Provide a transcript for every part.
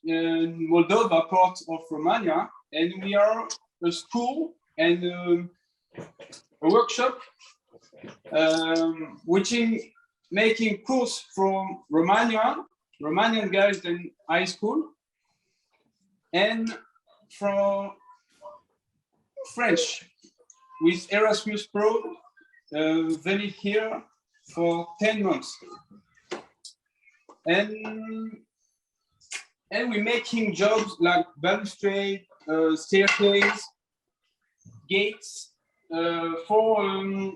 Moldova, part of Romania, and we are a school and a workshop which is making course from Romanian guys in high school, and from French with Erasmus Pro, valid here for 10 months. And we're making jobs like balustrade, staircase, gates for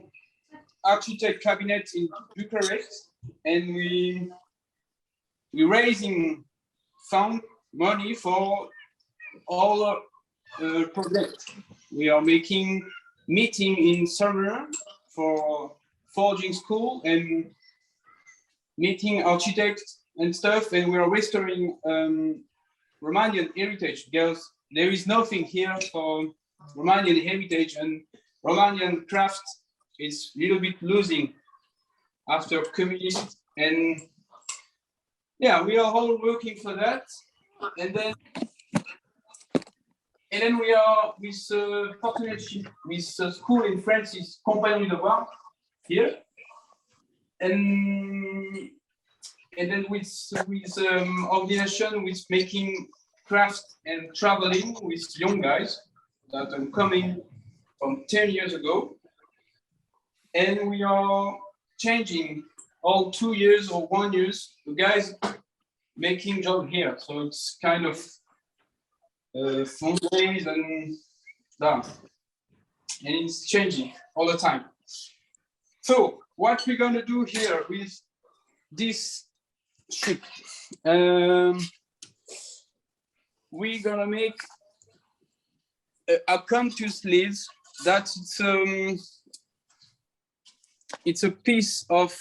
architect cabinets in Bucharest, and we're raising fund money for all projects. We are making meeting in summer for forging school and meeting architects and stuff, and we are restoring Romanian heritage, because there is nothing here for Romanian heritage, and Romanian craft is a little bit losing after communism. And yeah, we are all working for that. And then we are with partnership with a school in France, is Compagnie de Bar here. And then with organization with making craft and traveling with young guys that are coming from 10 years ago. And we are changing all 2 years or 1 year, the guys making job here. So it's kind of fun days and that. And it's changing all the time. So what we're gonna do here with this ship, we're gonna make acanthus leaves. That's it's a piece of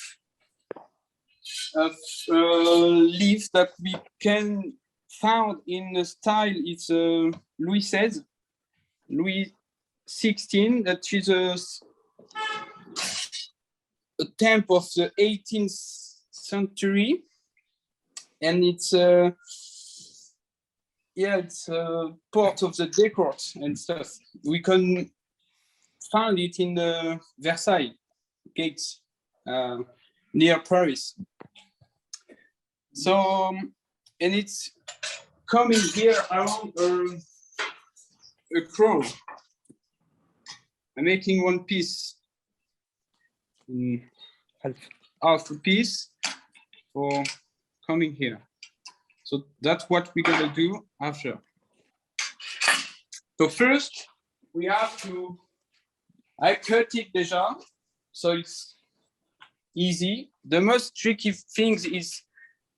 leaf that we can found in the style. It's Louis XVI, Louis XVI. That is a temple of the 18th century, and it's it's part of the decors and stuff. We can find it in the Versailles gates near Paris. So, and it's coming here around a crown. I'm making one piece, half a piece for coming here. So that's what we're gonna do after. So first, we have to, I cut it déjà, so it's easy. The most tricky thing is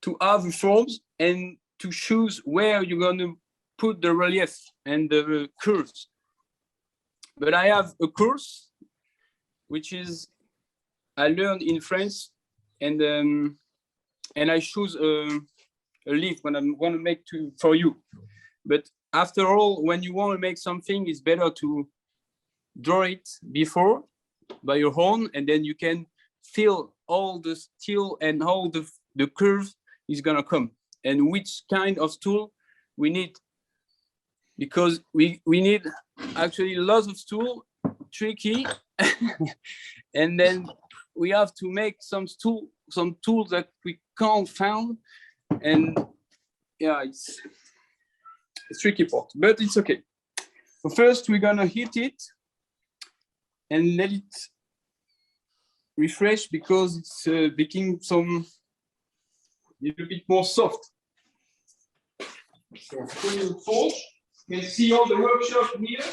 to have the forms and to choose where you're gonna put the relief and the curves. But I have a course, which is I learned in France, and I choose a leaf when I'm gonna make for you. But after all, when you want to make something, it's better to draw it before by your own, and then you can feel all the steel and all the curve is gonna come, and which kind of tool we need, because we need actually lots of tool, tricky, and then we have to make some tools that we can't find, and yeah, it's tricky part, but it's okay. So first we're gonna heat it and let it refresh, because it's becoming some little bit more soft. So when you forge, you can see all the workshop here.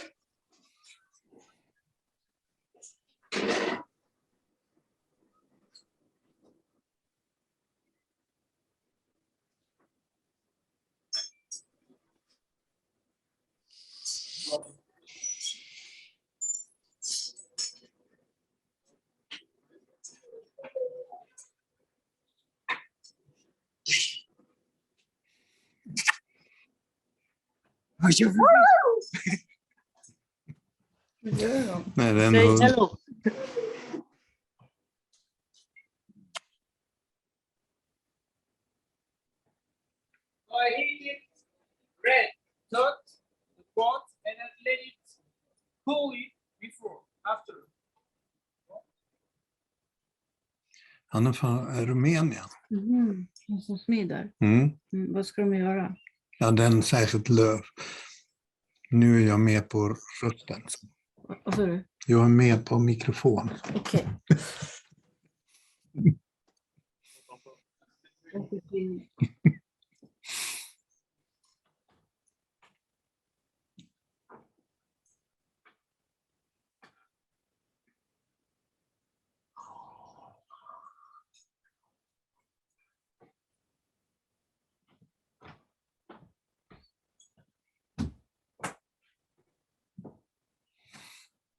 Yeah. Say hello. I heat it red dot the pot and then let it cool it before, after. Han är från Rumänien. Och så smider. Mm. Vad ska de göra? Ja, den särskilt löv. Nu är jag med på rösten. Vad sa du? Jag är med på mikrofon. Okej.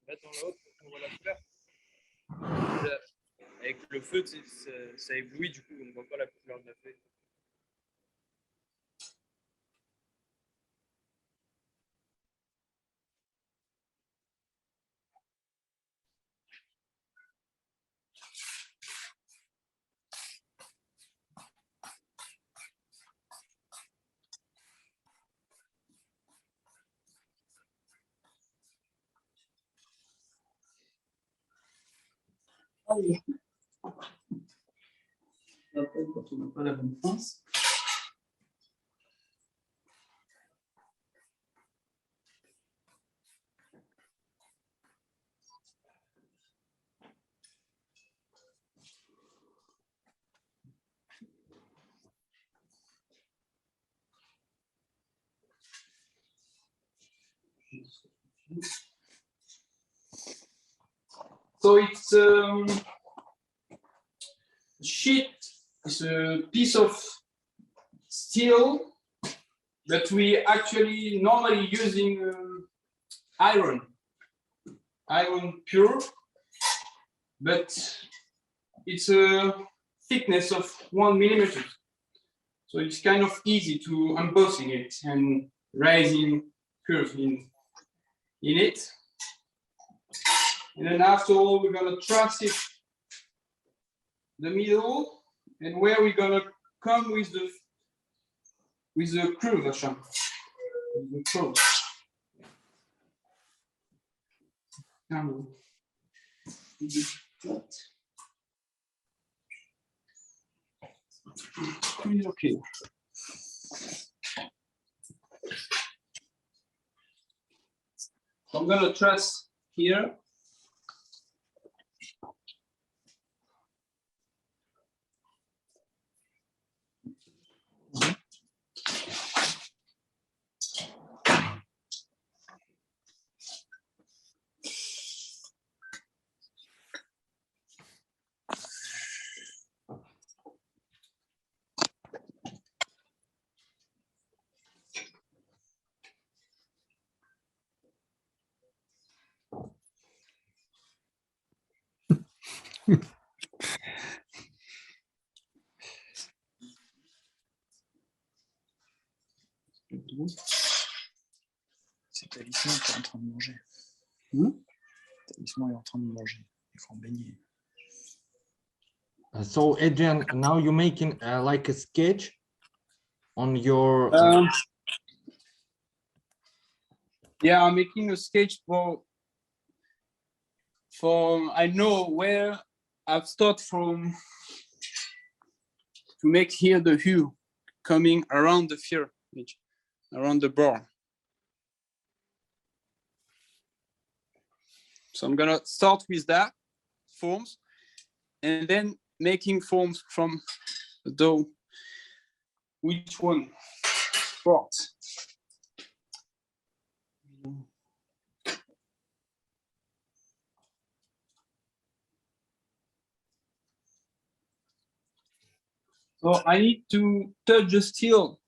Mettre dans l'autre, on voit la couleur. Avec le feu, ça éblouit, du coup, on ne voit pas la couleur de la feuille. Allez. Après, quand on n'a pas la bonne pince. So it's sheet is a piece of steel that we actually normally using iron pure, but it's a thickness of 1 millimeter. So it's kind of easy to embossing it and raising curve in it. And then after all, we're gonna trace it the middle, and where we're gonna come with the curve, Hashem. The curve. Okay. I'm gonna trace here. C'est Talisman qui est en train de manger. Talisman est en train de manger. Il faut en baigner. So Adrien, now you're making like a sketch on your. Yeah, I'm making a sketch for I know where I've started from to make here the hue coming around the fierul, around the bar. So I'm gonna start with that forms and then making forms from the dough. Which one? Part. So I need to touch the steel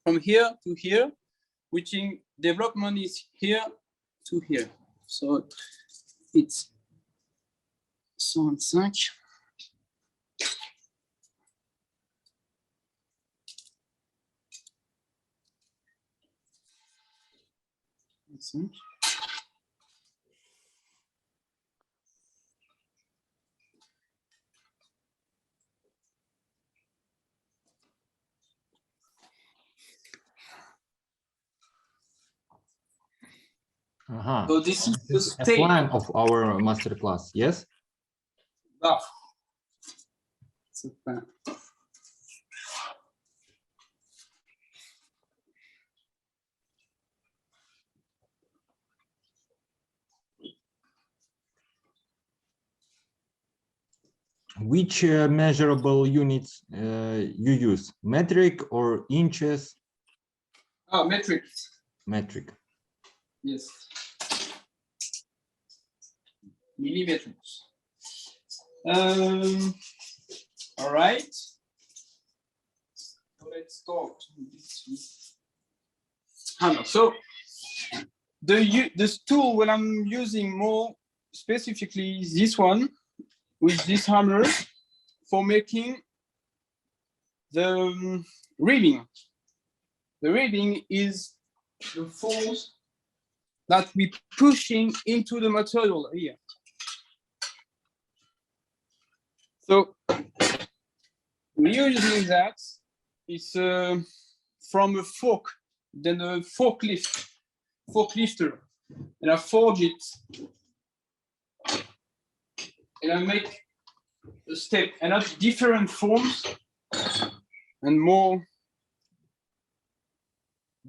from here to here, which in development is here to here. So it's 105. Uh-huh. So this is the This is a state. plan of our masterclass, yes? Ah. It's a plan. Which measurable units you use? Metric or inches? Ah, metric. Metric. Yes. Millimeters. All right. So let's start with this hammer. So this tool, when I'm using more specifically this one with this hammer for making the ribbing. The ribbing is the force that we pushing into the material here. So we're using that. It's from a fork, then a forklifter, and I forge it, and I make a step, and I have different forms and more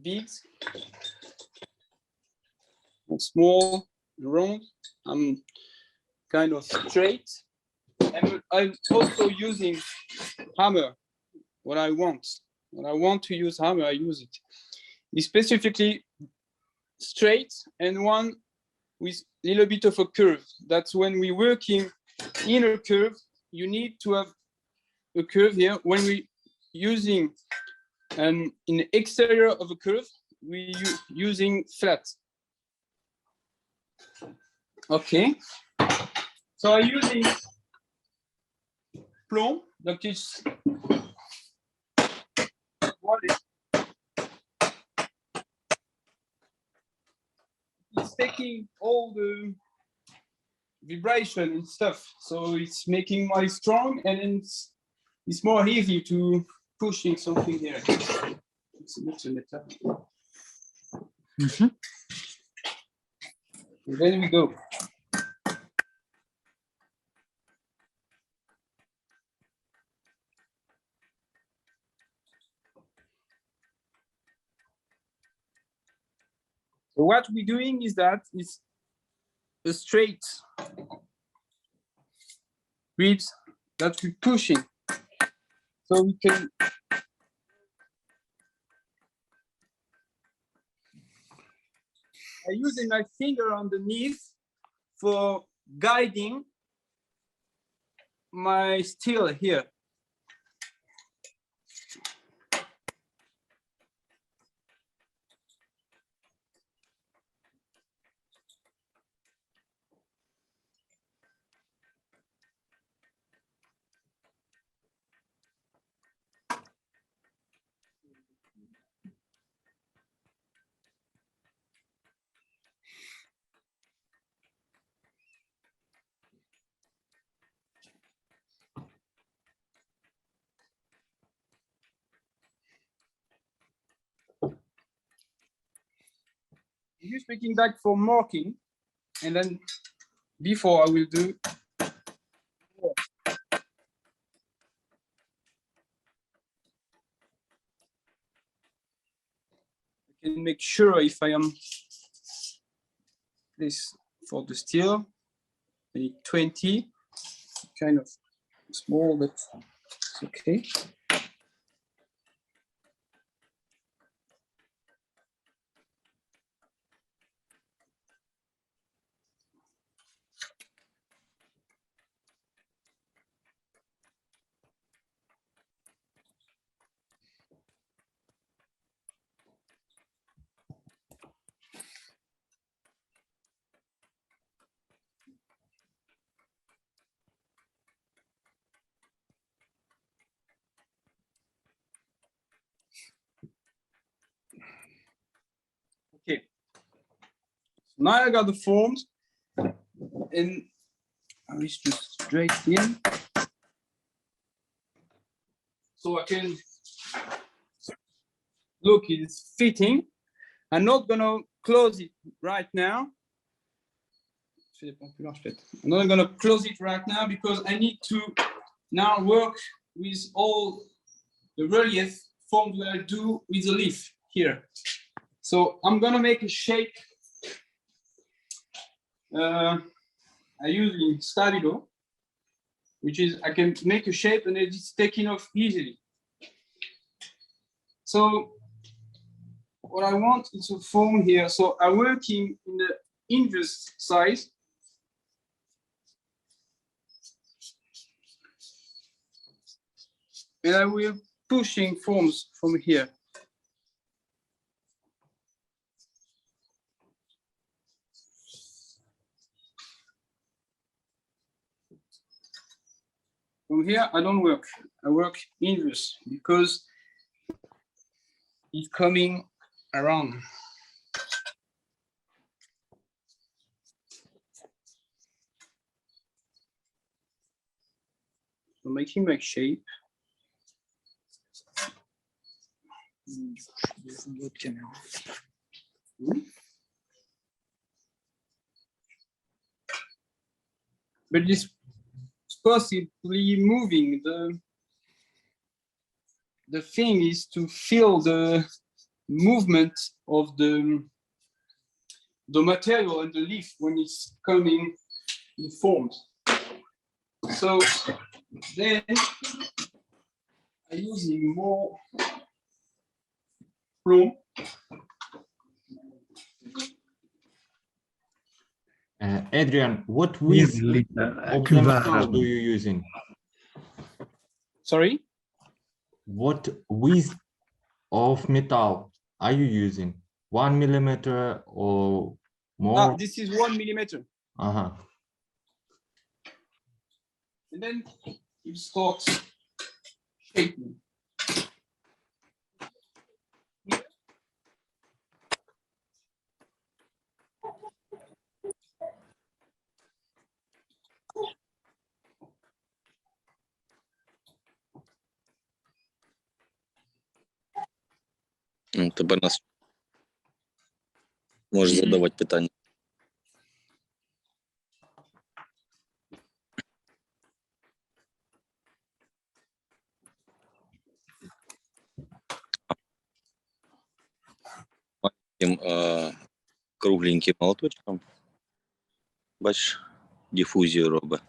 beads, and small, round. I'm kind of straight, and I'm also using hammer. When I want to use hammer, I use it. It's specifically straight and one with a little bit of a curve. That's when we're working in a curve, you need to have a curve here. When we're using in the exterior of a curve, we're using flat. Okay. So I'm using plomb, that is it's taking all the vibration and stuff, so it's making my strong, and it's more easy to pushing something here. It's much better. Then we go. So what we're doing is that it's a straight ribs that we're pushing. So we can I'm using my finger underneath for guiding my steel here. I'm just making that for marking, and then before I will do I can make sure if I am this for the steel, I need 20, kind of small, but it's okay. Okay, so now I got the forms, and I wish to straight in, so I can look. It's fitting. I'm not gonna close it right now. I'm not gonna close it right now because I need to now work with all the relief forms that I do with the leaf here. So I'm gonna make a shape. I use in Stabilo, which is I can make a shape and it's taken off easily. So what I want is a form here. So I'm working in the inverse size. And I will pushing forms from here. From here, I don't work. I work inverse because it's coming around. So making my shape. L'autre caméra. But it's possibly moving. The thing is to feel the movement of the material and the leaf when it's coming in forms. So then I'm using more room. Adrian, what width Lite of the kuvert. metal do you using? Sorry? What width of metal are you using? 1 millimeter or more? This is 1 millimeter. Uh-huh. And then you start shaping. Тепер нас може задавати питання. Таким кругленьким молоточком. Бачиш, дифузію робить.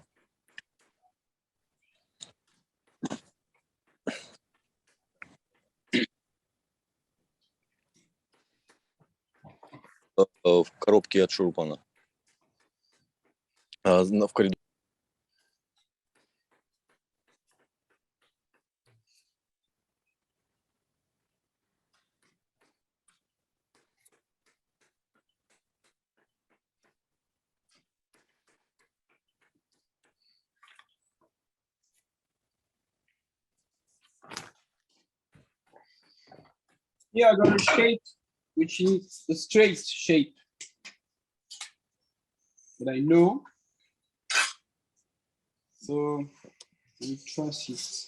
В коробке от Шурпана. В коридоре. Here I got a shape which is a straight shape that I know. So we trust it.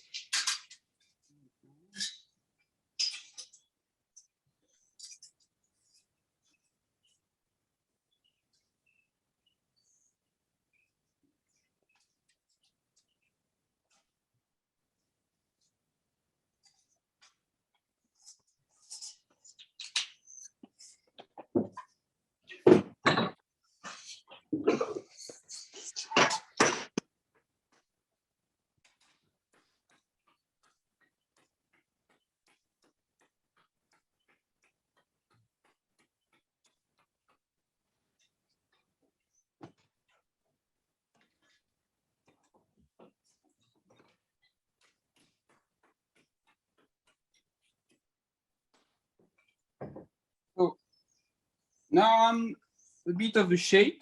So now I'm a bit of a shape.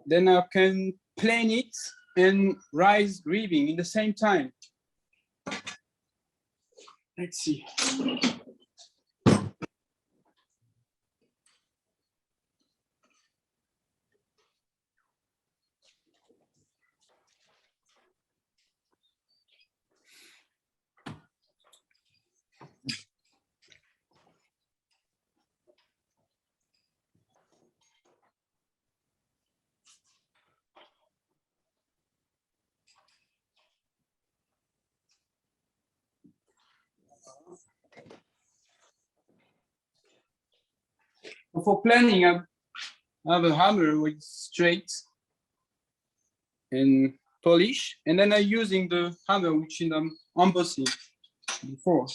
Then I can plane it and rise ribbing in the same time. Let's see. For planning, I have a hammer with straight and polish, and then I'm using the hammer which is embossing before.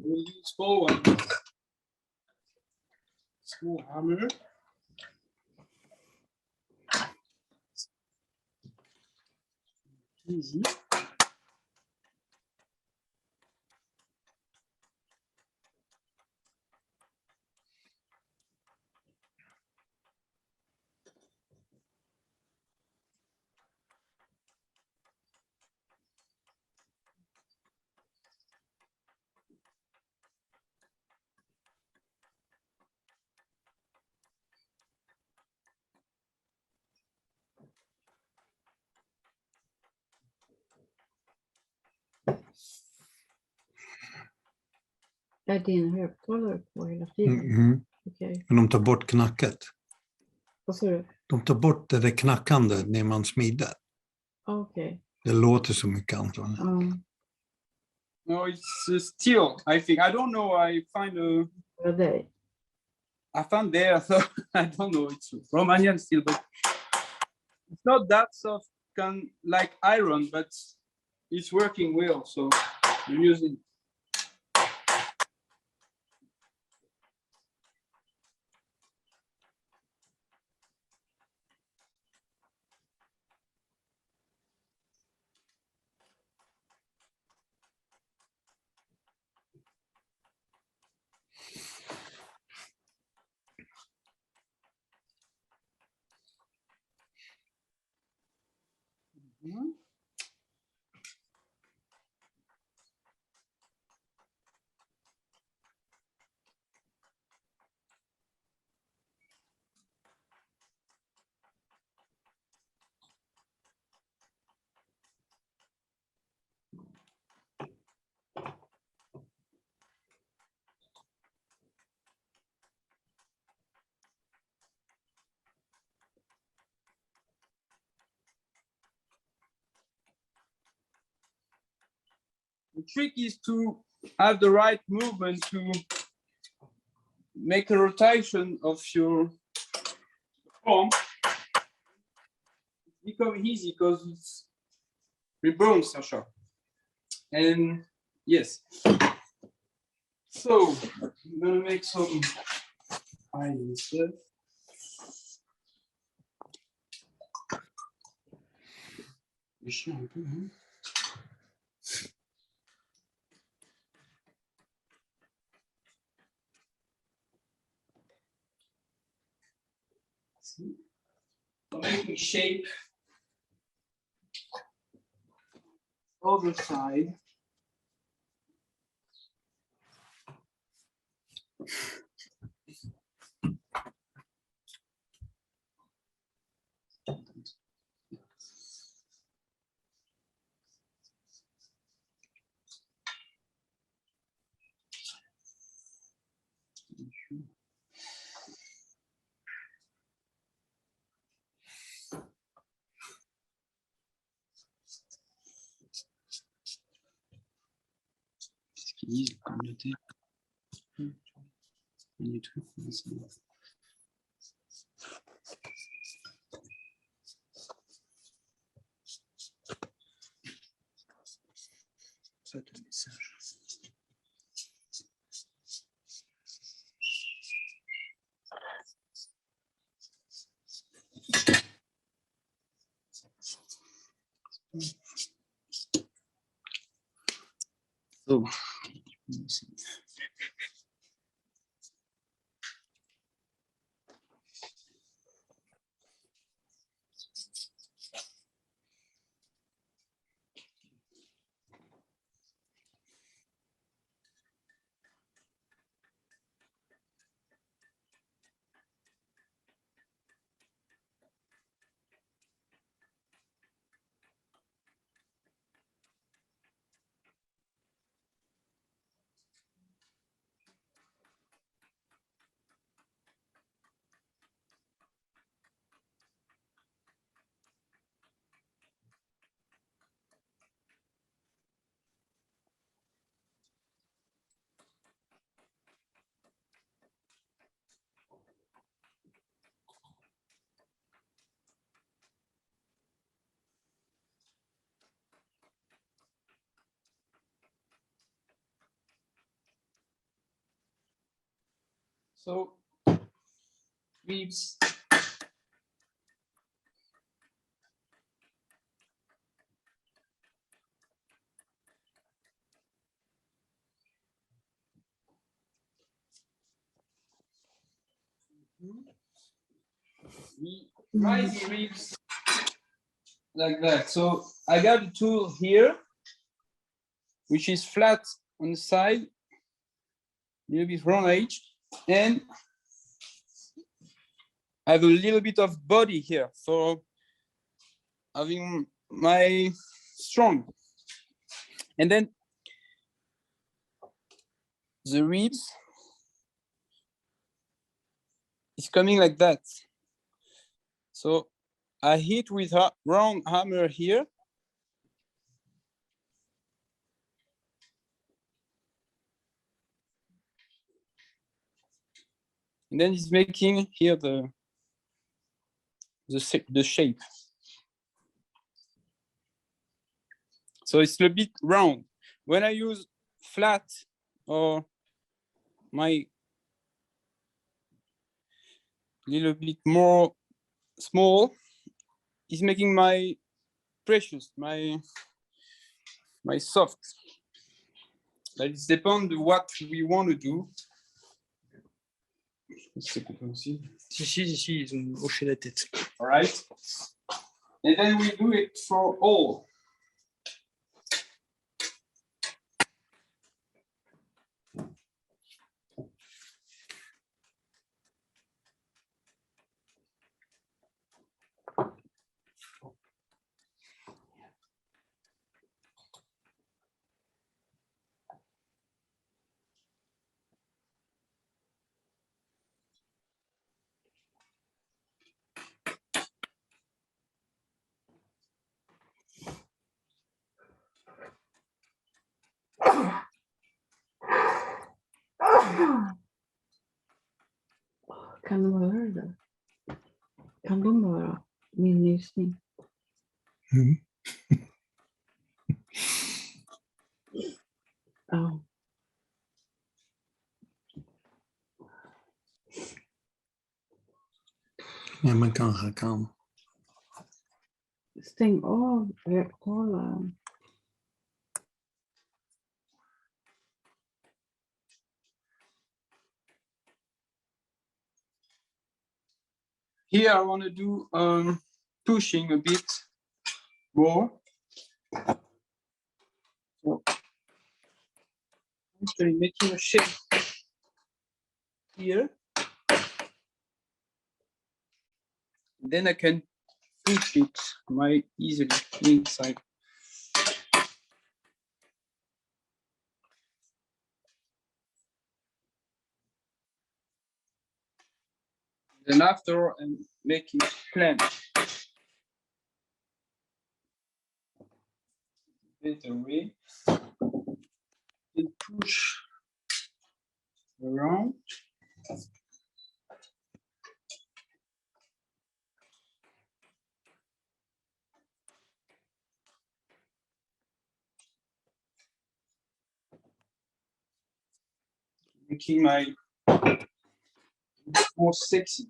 We'll use small one. Small hammer. Easy. Är din högtalare på hela tiden? Mhm. Okej. Men de tar bort knacket. Vad sa du? De tar bort det där knackande när man smider. Okej. Det låter så mycket antagligen. Ja. No, it's steel. I think I don't know. I För dig? found there. So I don't know. It's Romanian steel, but it's not that soft, like iron, but it's working well. So I'm using. Mhm. The trick is to have the right movement to make a rotation of your form. It becomes easy because it's reborn, Sasha. And yes. So I'm gonna make some iron stuff. C'est chiant un peu, hein? I'm making shape other side. Kyiv, communauté. Pas du tout. Non, c'est bon. Ça, le message. So. So, leaves. We rise the ribs like that. So I got a tool here, which is flat on the side, a little bit round edge, and I have a little bit of body here for having my strong. And then the ribs is coming like that. So I hit with a round hammer here. And then it's making here the shape. So it's a bit round. When I use flat or my little bit more small, is making my precious, my soft. That it depends on what we want to do. Si, ils ont hoché la tête. All right. And then we do it for all. Kan du höra det? Kan de höra min nysning? Mm. Ja. Ja, man kanske kan. Stäng av högtalaren. Here I want to do pushing a bit more. So actually making a shape here. Then I can push it easily inside. Then after I'm making plan. Better way. and push around. Making my more sexy.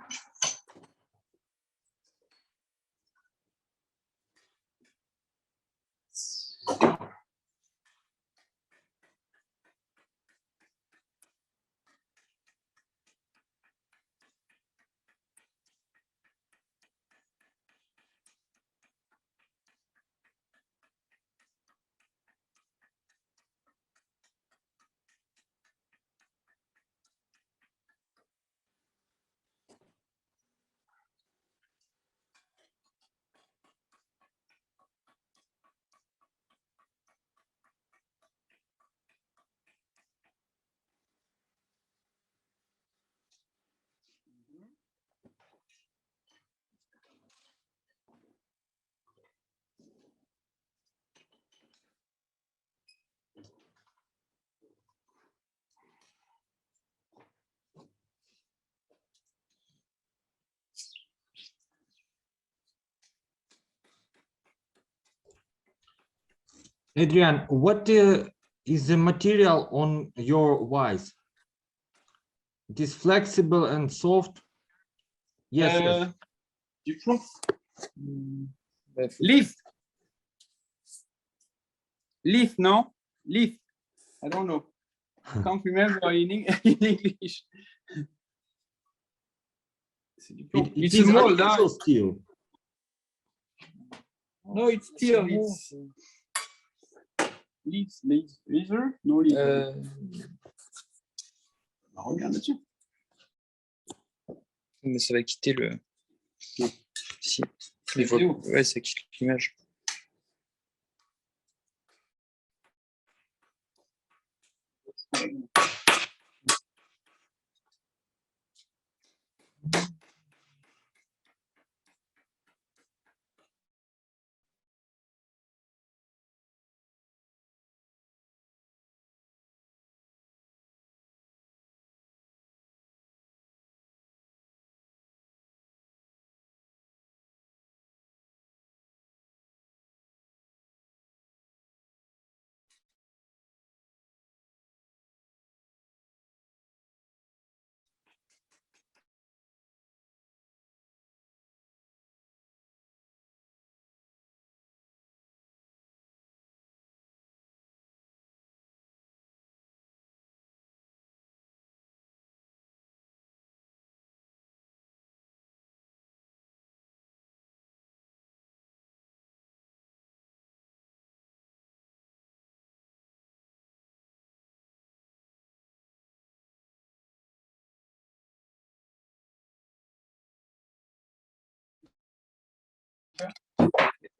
Adrien, what is the material on your vase? It is flexible and soft. Yes, yes. Different Bah, faut- leaf. Leaf, no? Leaf. I don't know. I can't remember in English. It It's is small, artificial steel. No, it's steel. c'est bon, It's laser. No, leaf. Regarde là-dessus. mais ça va quitter le. Si. La Il faut- vidéo. Ouais, ça quitte l'image.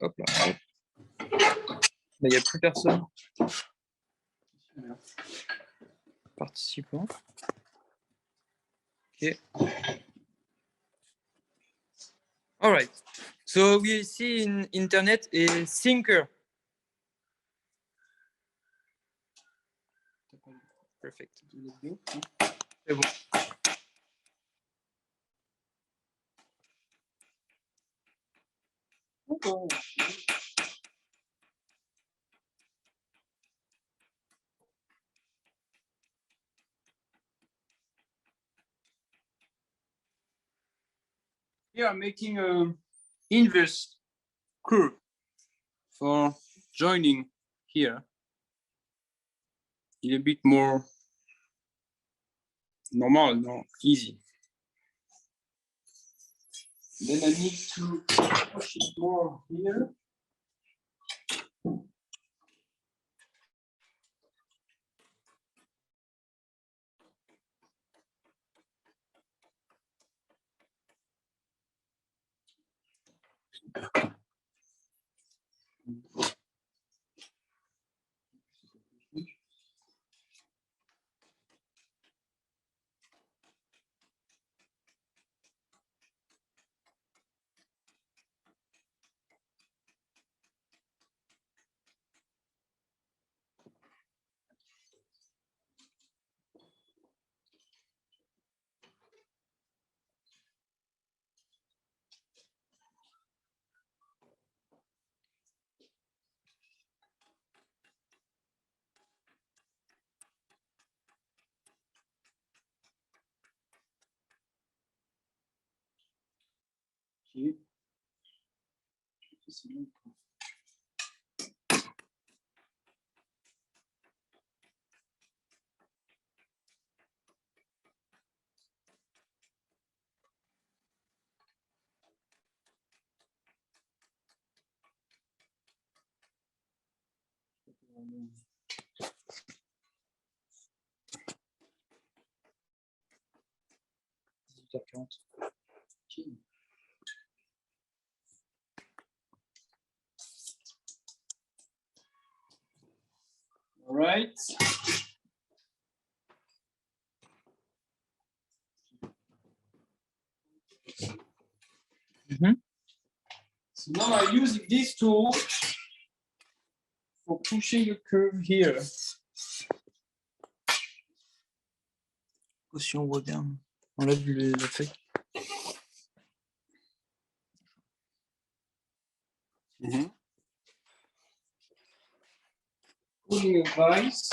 Hop là. Là, il n'y a plus personne. Participant. Okay. All right. So we see in internet a sinker. Perfect. C'est bon. Here I'm making a inverse curve for joining here. It's a bit more normal, no, easy. Then I need to push it more here. Okay. All right. So now I'm using this tool for pushing a curve here. Si on voit bien, on enlève la feuille. Pulling a vise.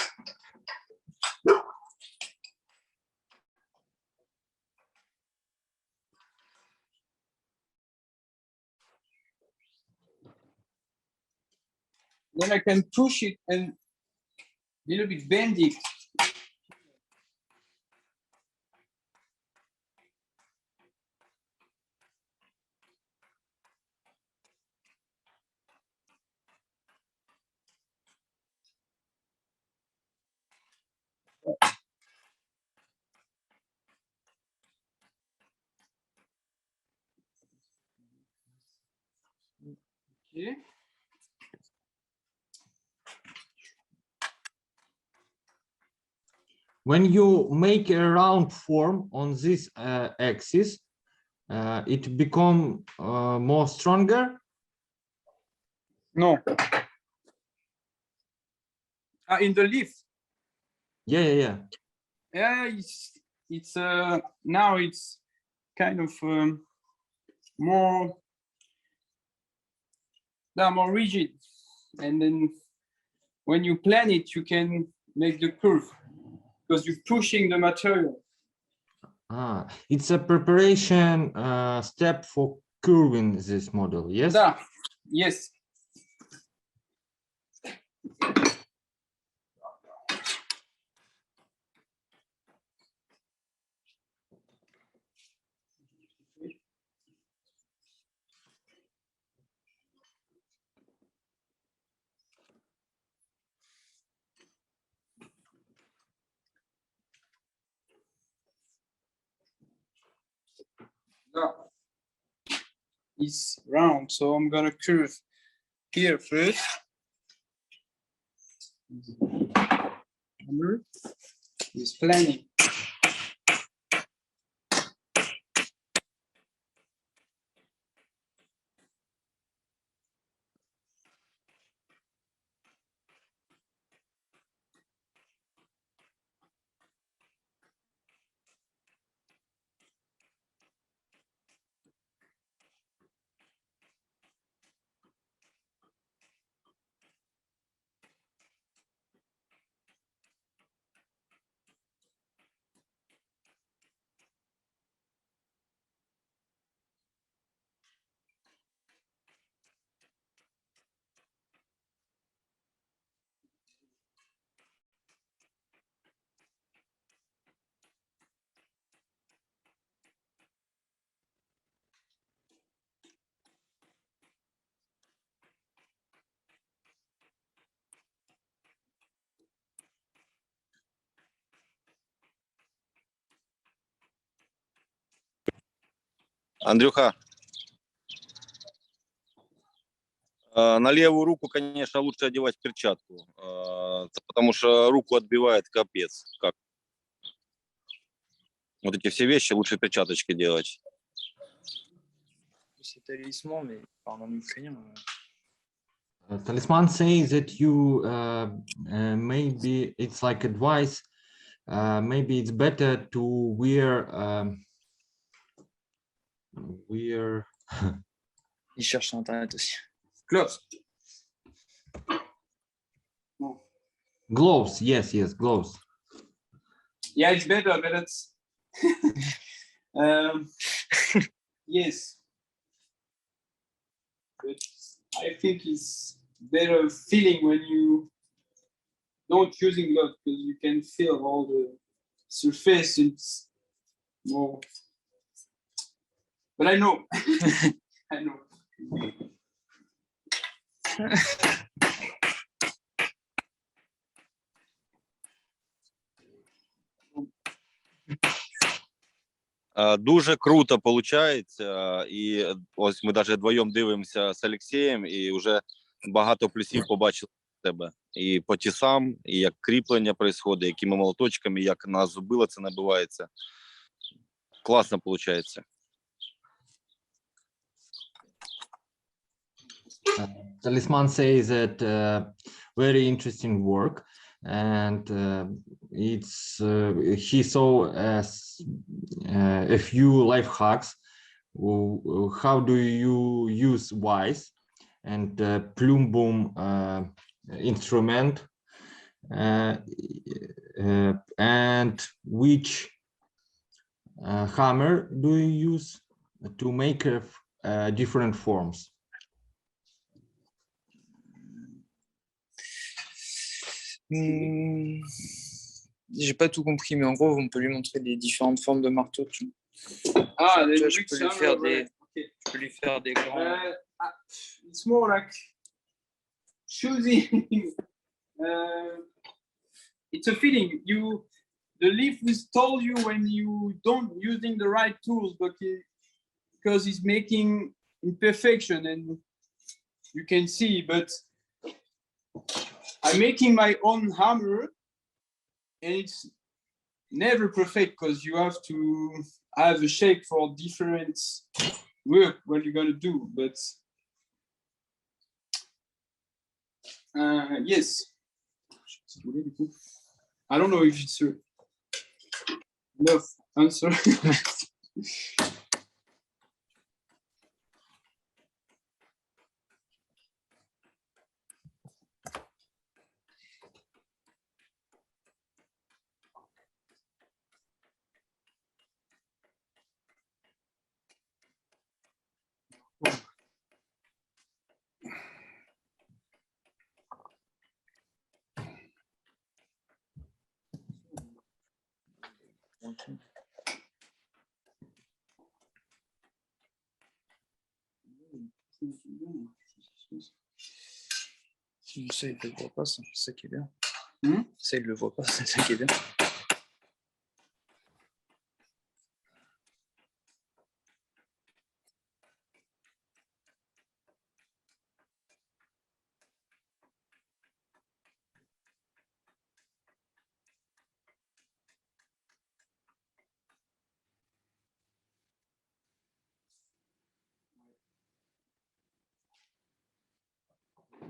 Then I can push it and a little bit bend it. Okay. When you make a round form on this axis, it become more stronger. No. In the leaf. Yeah. Yeah, it's now it's kind of more rigid, and then when you plan it, you can make the curve because you're pushing the material. It's a preparation step for curving this model. Yes. Yes. Is round, so I'm gonna curve here first. Remember, is planning. Андрюха, на левую руку, конечно, лучше одевать перчатку, потому что руку отбивает капец. Как? Вот эти все вещи лучше перчаточки делать. C'est talisman, mais en ukrainien. Talisman says that you maybe it's like advice. Maybe it's better to wear Il cherche sur internet aussi. Gloves. gloves. Yes, gloves. Yeah, it's better, but it's yes. but I think it's better feeling when you don't using a lot because you can feel all the surface. It's more, but I know, I know. Дуже круто получається, і ось ми навіть вдвоєм дивимося з Олексієм, і вже багато плюсів побачили в тебе. І по тісам, і як кріплення відбувається, якими молоточками, як на зубило це набивається. Класно виходить. Talisman says that very interesting work, and it's he saw as a few life hacks. How do you use wise and plume boom instrument, and which hammer do you use to make different forms? J'ai pas tout compris, mais en gros, on peut lui montrer les différentes formes de marteau. Ah, Tu vois, je je peux lui faire des grands. It's more like choosing. It's a feeling. The leaf will tell you when you don't using the right tools, but because it's making imperfection, and you can see. But I'm making my own hammer, and it's never perfect because you have to have a shape for different work what you're gonna do. But yes, I don't know if it's enough answer. Ça, il le voit pas, c'est ça qui est bien. Hmm? Ça, il le voit pas, c'est ça qui est bien.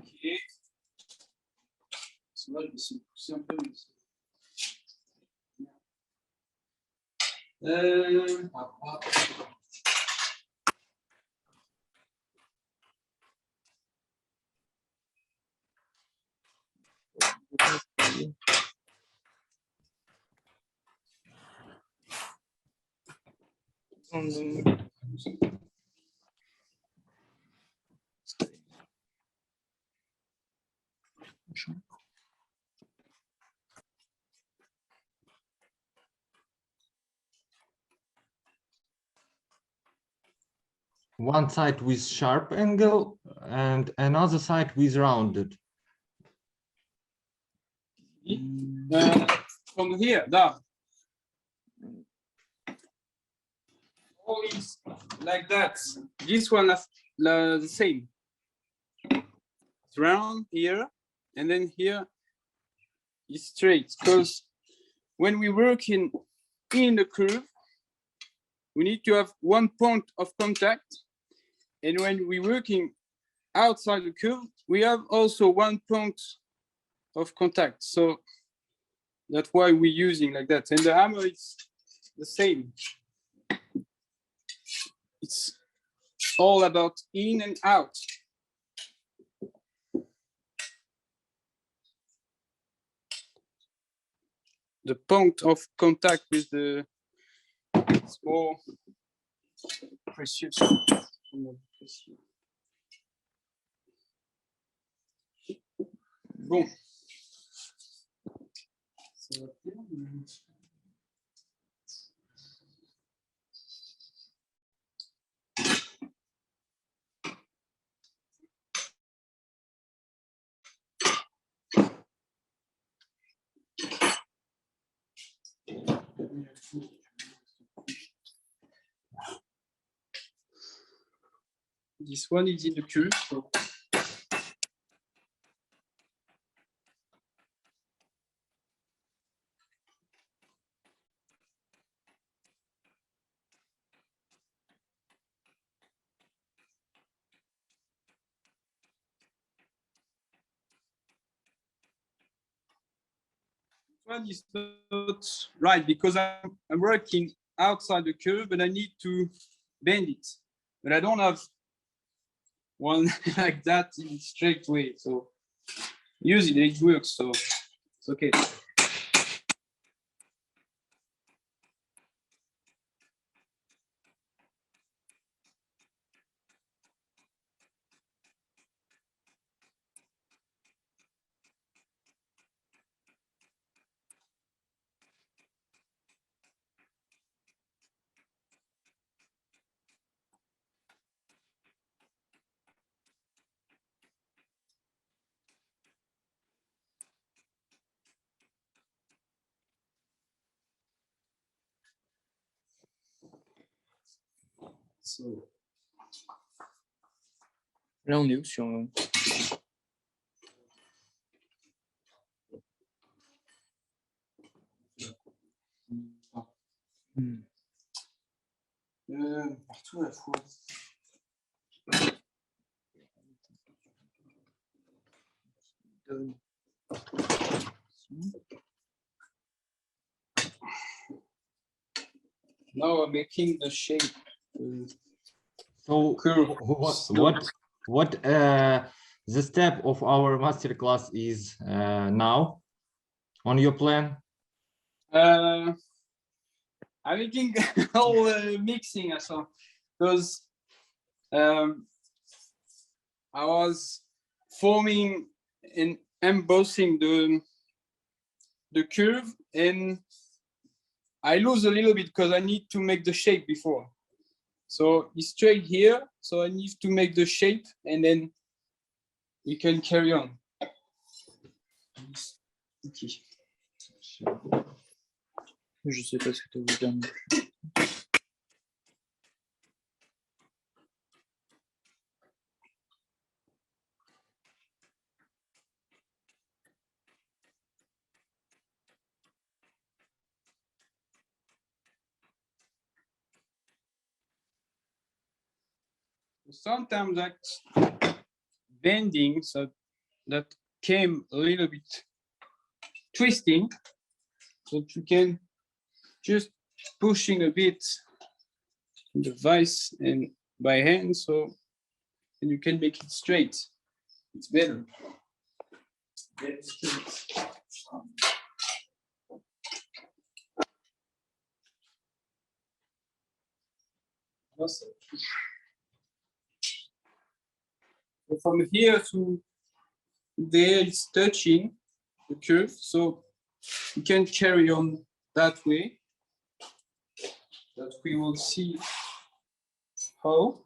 Ok. Là, je me suis poussé un peu. One side with sharp angle and another side with rounded. From here, down. All is like that. This one is the same. It's round here, and then here is straight. Because when we work in the curve, we need to have one point of contact. And when we're working outside the curve, we have also one point of contact. So that's why we're using like that. And the hammer is the same. It's all about in and out. The point of contact with the it's more precious. Bon. Ça va faire, mais- This one is in the cube. So. One is not right because I'm working outside the curve, but I need to bend it. But I don't have one like that in a straight way. So use it, it works. So it's okay. So Là, on est où sur... partout à la fois. Now I'm making the shape. So Curve. what the step of our masterclass is now on your plan? I'm making all mixing as well because I was forming and embossing the curve, and I lose a little bit because I need to make the shape before. So it's straight here, so I need to make the shape, and then you can carry on. Okay. Je sais pas ce que tu veux dire. Sometimes that bending, so that came a little bit twisting, so you can just pushing a bit the vise and by hand, so and you can make it straight. It's better. So from here to there, it's touching the curve, so you can carry on that way. That we will see how.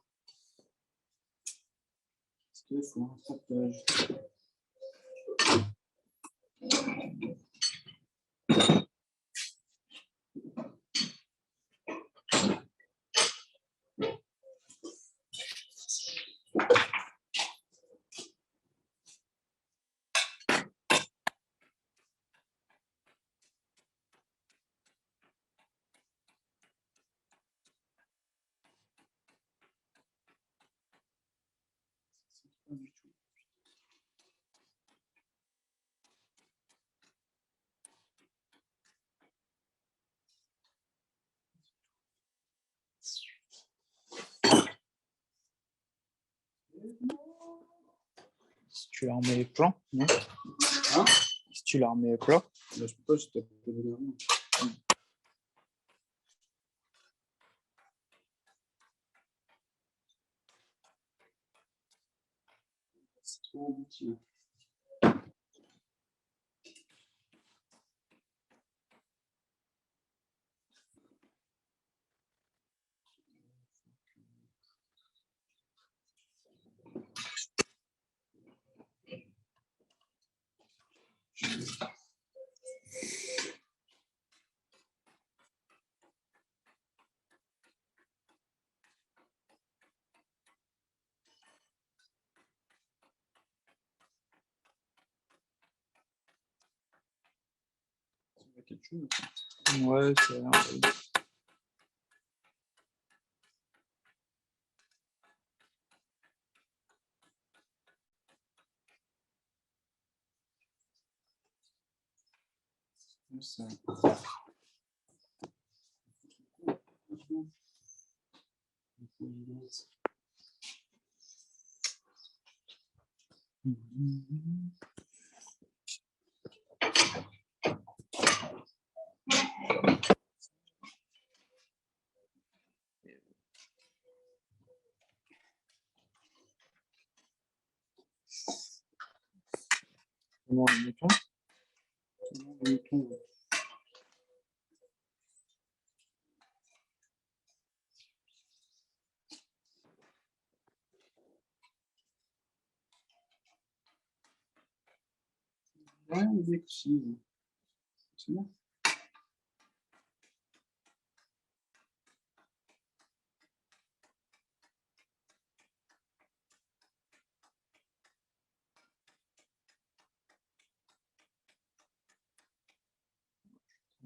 Si tu la remets plan, non? Hein? Si tu la remets plat. Là, je peux pas, je tape vulgairement. C'est trop abouti. quelque chose. Ouais, c'est un peu- Ça. Comment le mouton? Le mouton, ouais. Ouais, on dit que si. C'est bon.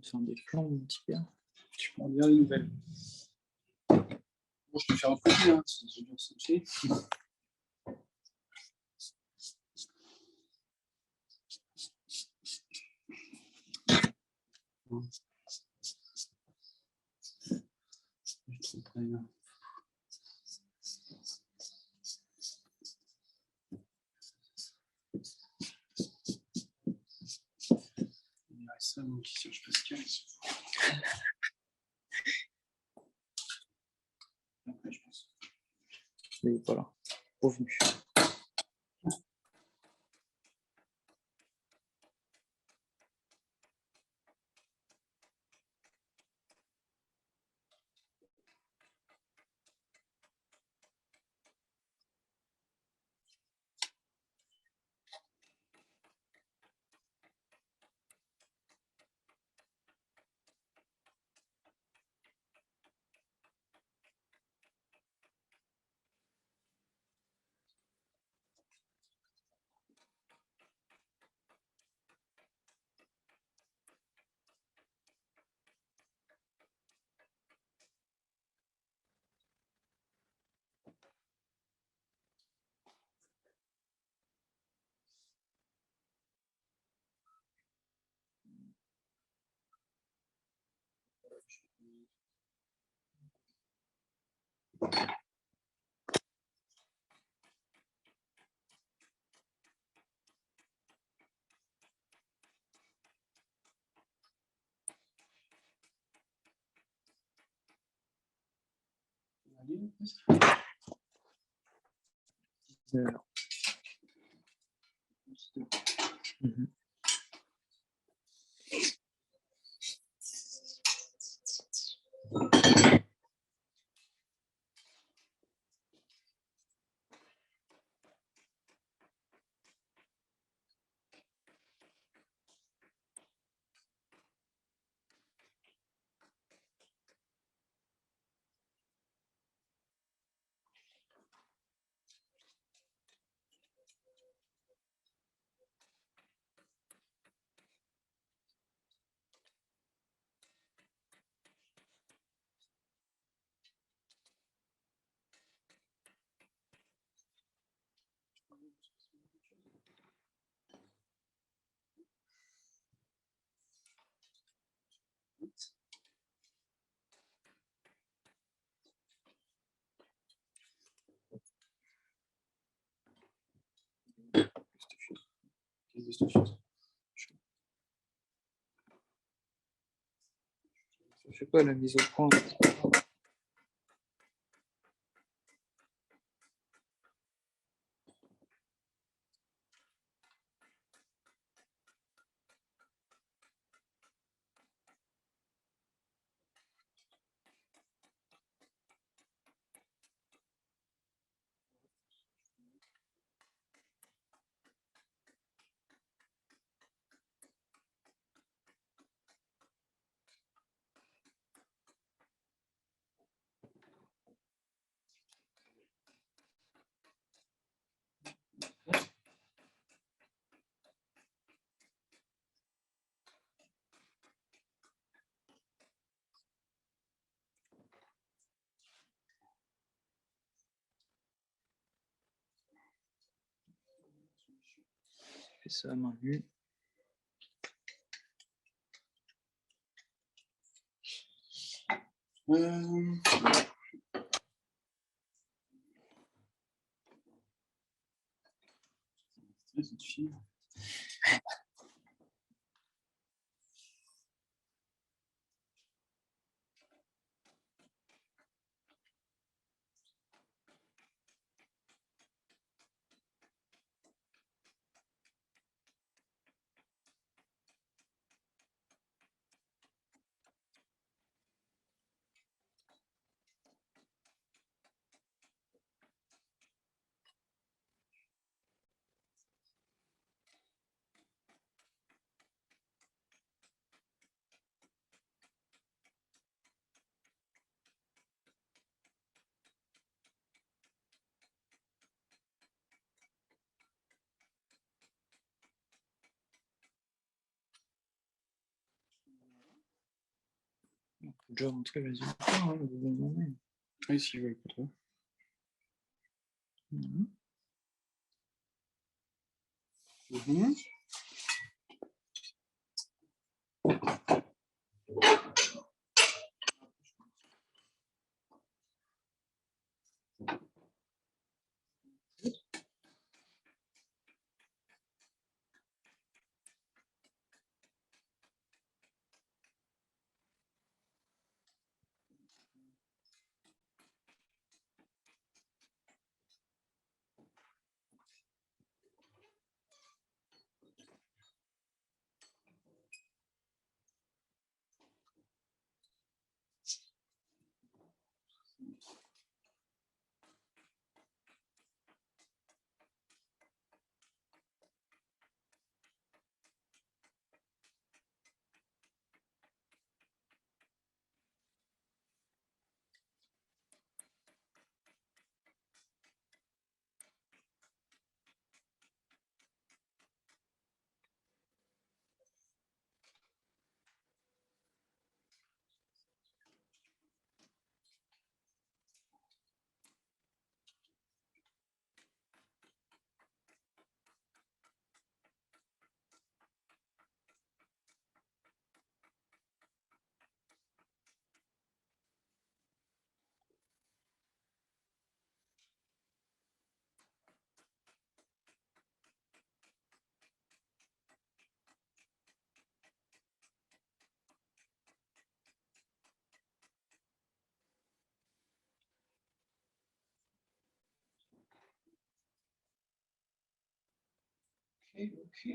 C'est des plans, mon petit gars. Tu prends bien les nouvelles. Bon, je peux faire un peu plus, hein, si j'ai bien séché. Je trouve très bien. Il reste ça, mon petit Serge Pascal. Après, je pense. Mais voilà, revenu. Allez, Alors. Mhm. qu'est-ce que je fais? Je sais pas, la mise au point. fais ça à main nue. On peut déjà montrer le résultat. Hein, Oui, si vous voulez pas trop. Mhm. Ok.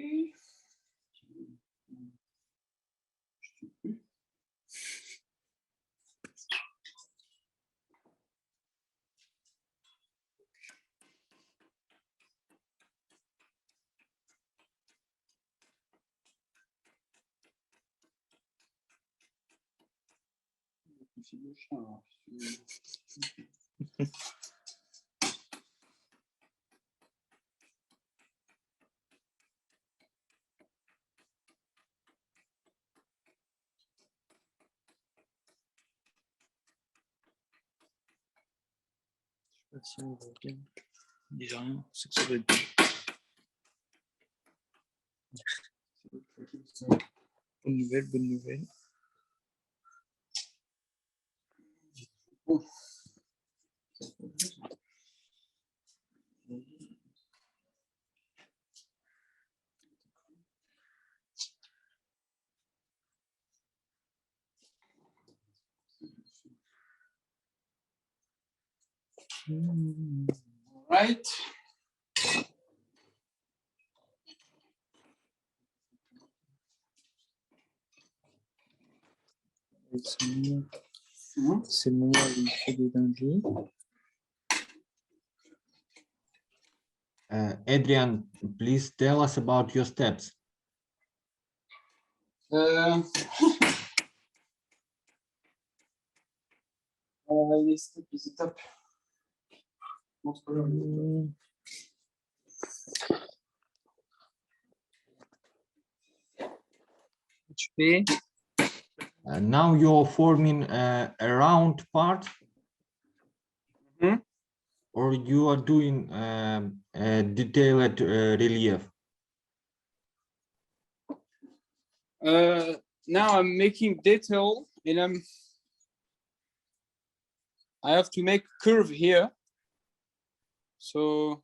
C'est le chat, alors. Je sais pas si on voit bien. Déjà rien, c'est que ça doit être bonne nouvelle, bonne nouvelle. Right. C'est moi où il fait des dingueries. Adrian, please tell us about your steps. Les étapes. Montre-leur les étapes. Tu fais Now you're forming a round part, or you are doing a detailed relief. now I'm making detail, and I have to make curve here. So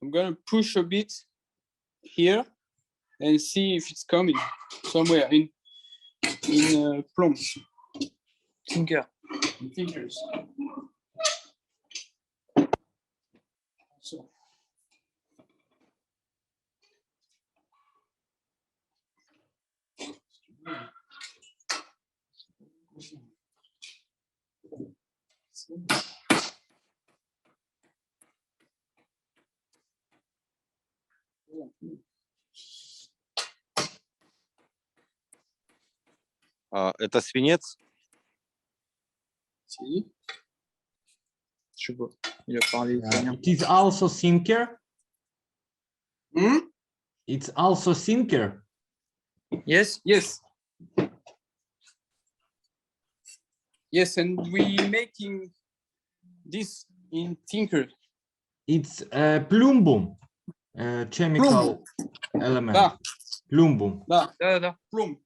I'm gonna push a bit here and see if it's coming somewhere in plums. Tinker. Thinkers. So. Это свинец? See? Je sais pas. Il a parlé italien. It is also sinker. Hmm? It's also sinker. Yes. Yes. Yes, and we making this in tinker. It's plumbum, chemical element. Là, Plumbum. là, Da. plomb.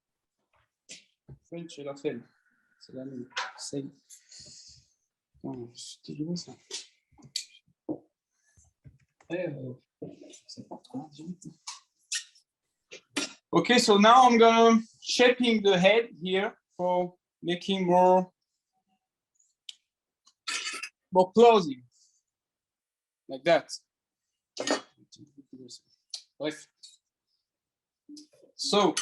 French, la femme. C'est la même. C'est. Non, c'était loin ça. C'est pas trop. Okay, so now I'm gonna shaping the head here for making more clothing, like that. Bref. So,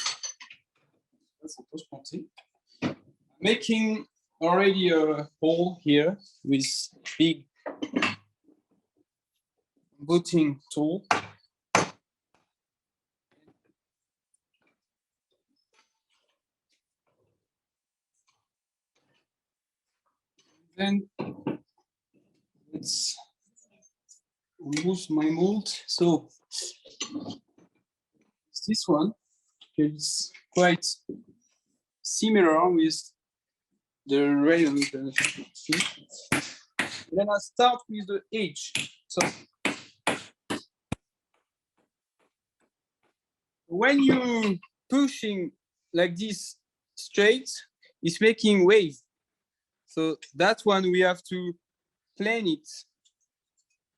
making already a hole here with big booting tool. Then let's remove my mold. So this one is quite similar with the rayon. Then I start with the edge. So when you pushing like this straight, it's making wave. So that one we have to plan it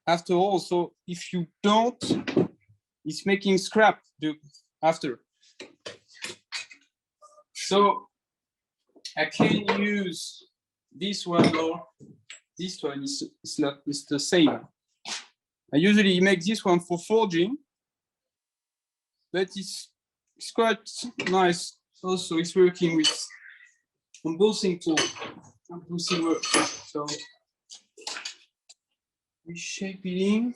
after all. So if you don't, it's making scrap after. So I can use this one or this one. It's the same. I usually make this one for forging, but it's quite nice. Also, it's working with embossing tool. Embossing work. So reshaping.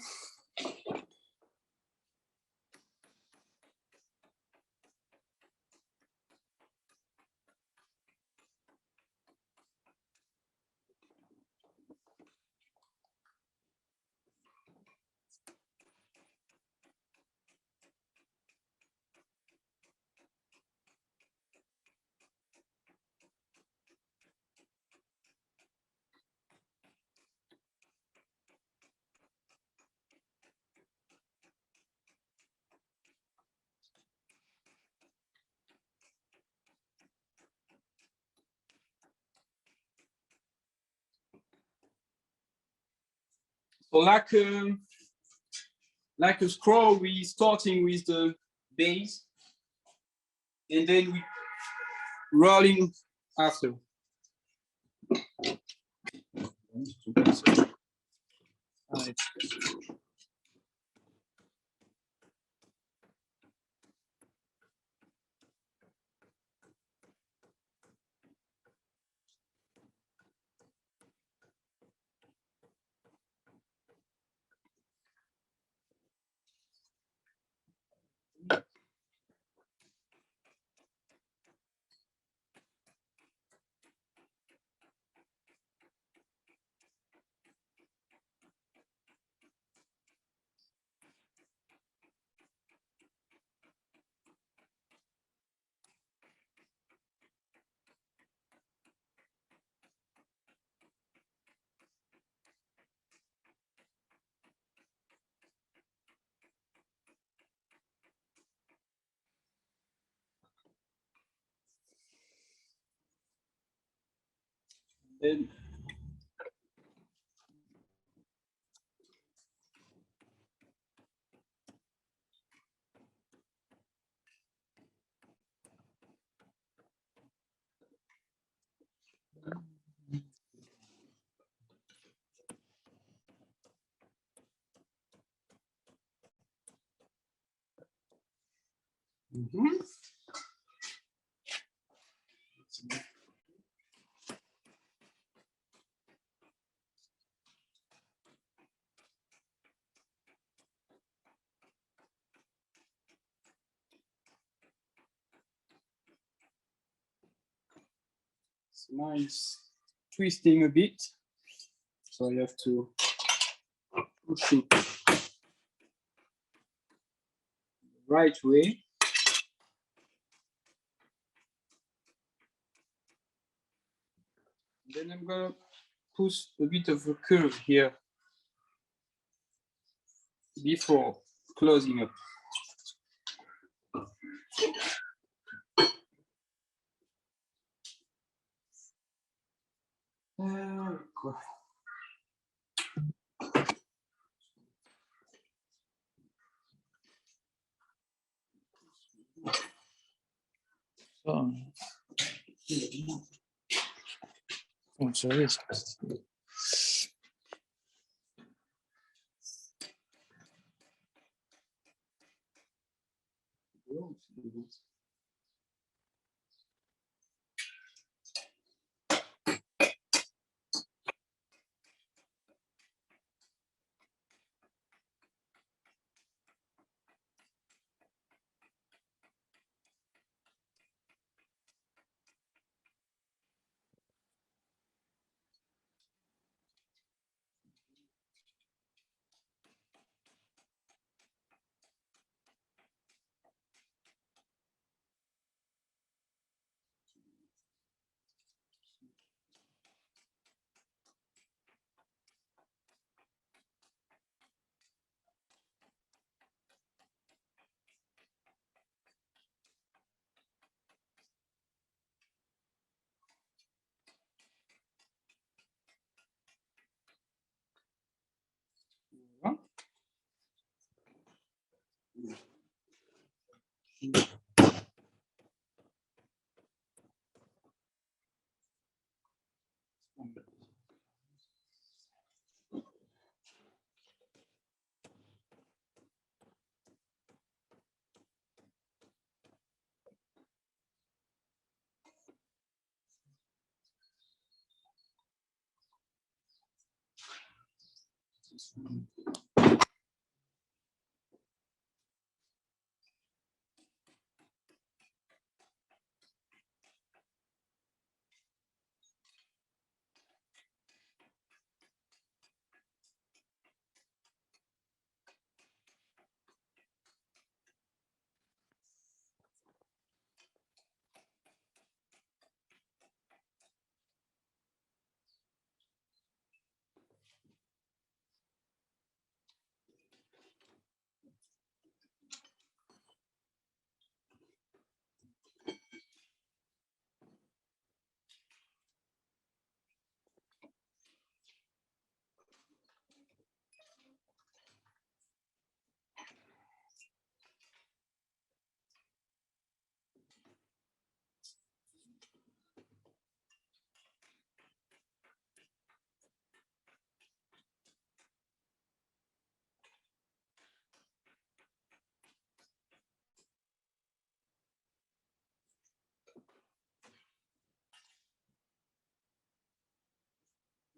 So like a scroll, we starting with the base, and then we rolling after. Then now it's twisting a bit, so you have to push it the right way. Then I'm gonna put a bit of a curve here before closing up. Ecco. So, non ci riesco.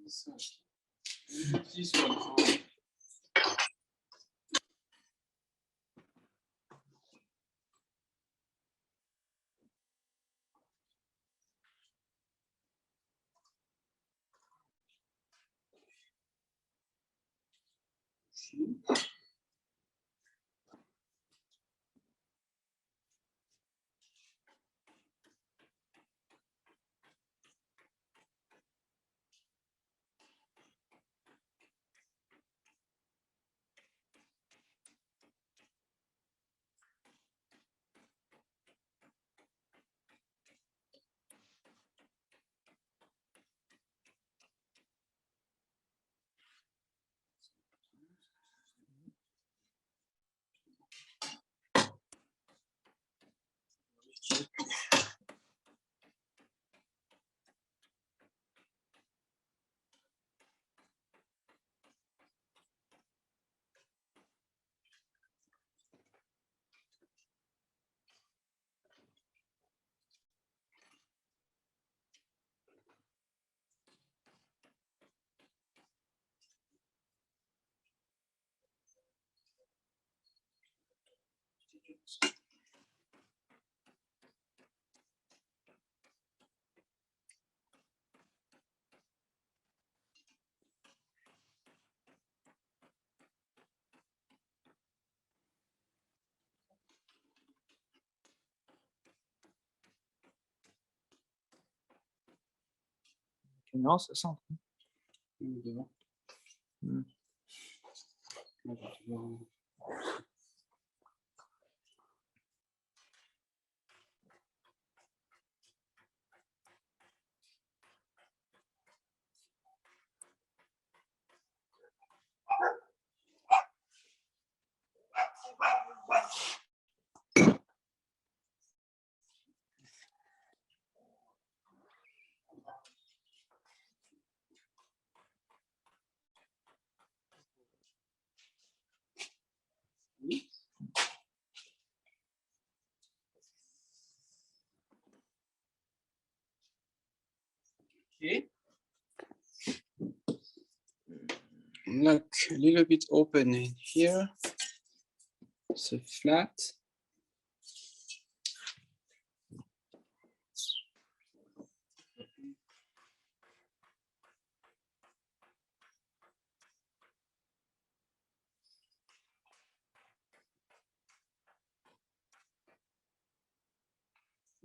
This one for Non, ça sent. Devant. Hmm. Okay. Look a little bit open in here. So flat.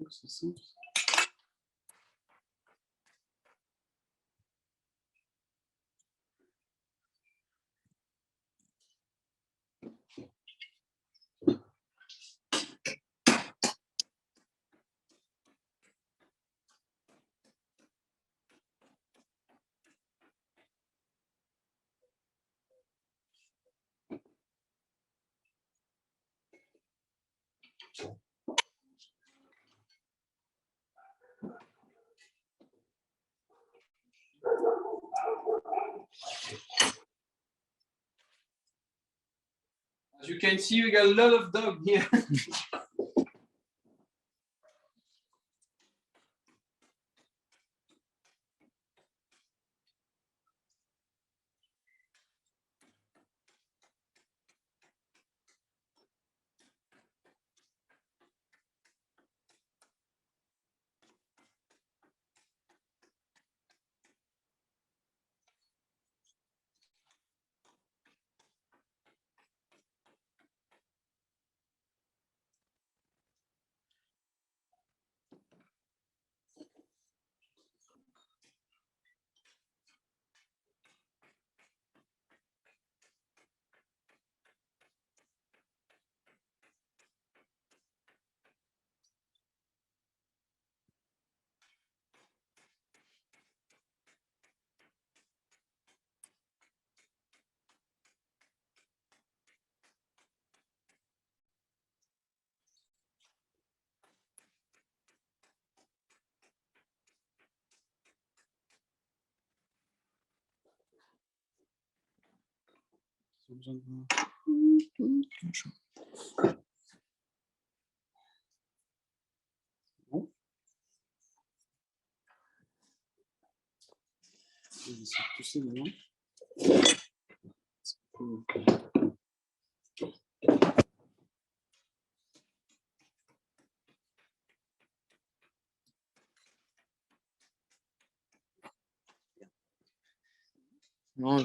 C'est simple. As you can see, we got a lot of dog here. Bon. Je vais essayer de pousser maintenant. Non.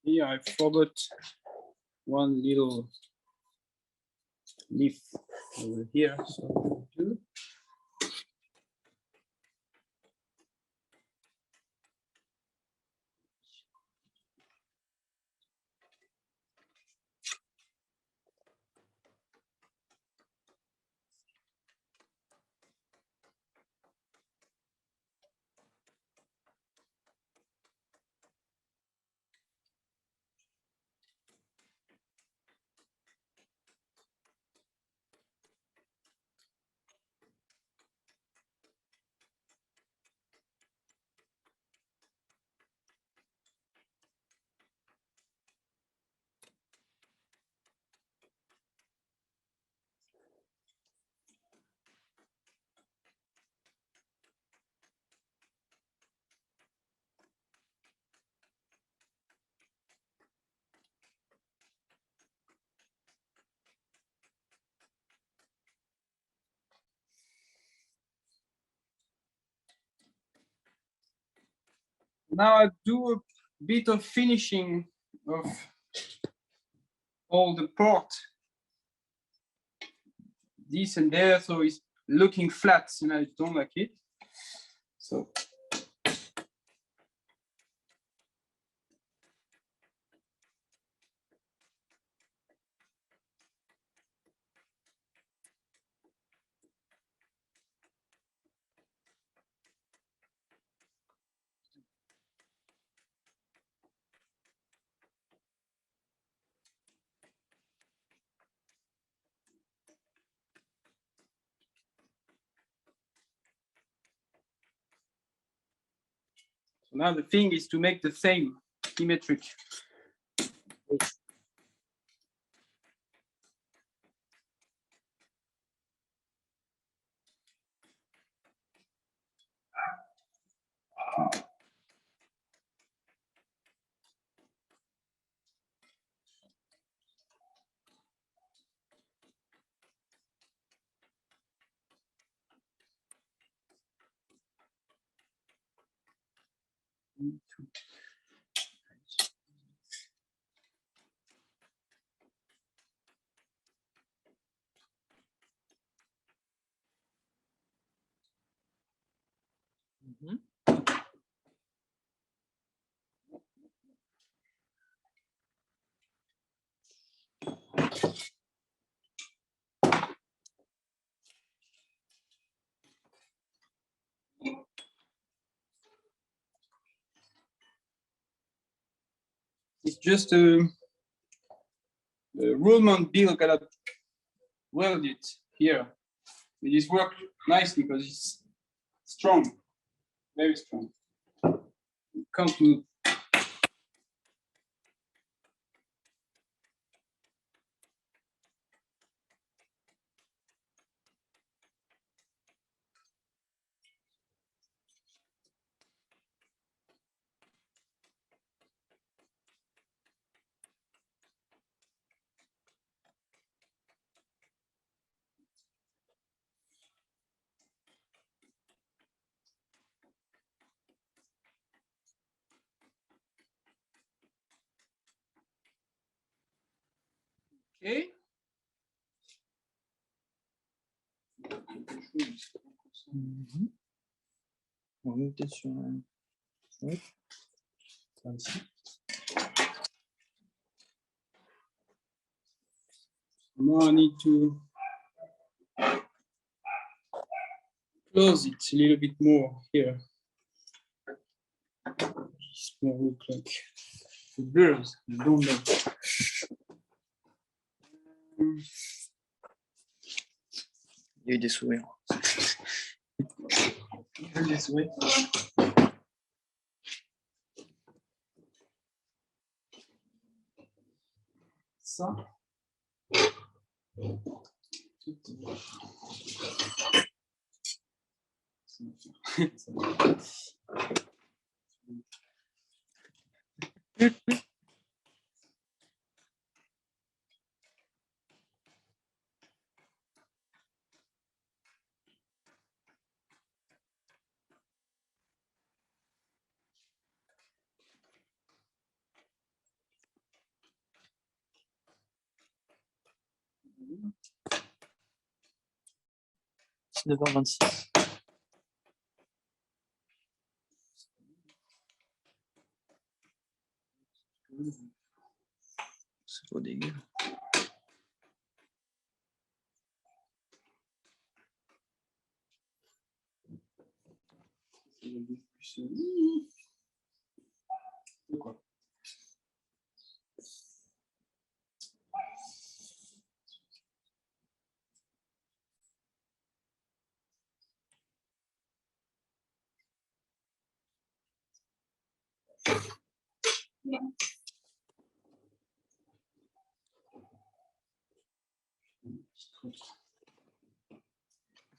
Here I forgot one little leaf over here. So do. Now I do a bit of finishing of all the part, this and there, so it's looking flat, and I don't like it. So now the thing is to make the same symmetric. It's just a Roman bill kind of welded here. It is worked nicely because it's strong, very strong. It can't move. Okay. On est peut-être sur un... Oui. Ici. Now I need to close it a little bit more here. This will look like the birds. I don't know. Il y a eu des sourires. Des souhaits. Ça. C'est 9h26. C'est pas dégueu. Quoi.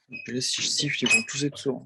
Et là, si je siffle, ils vont tous être sourds.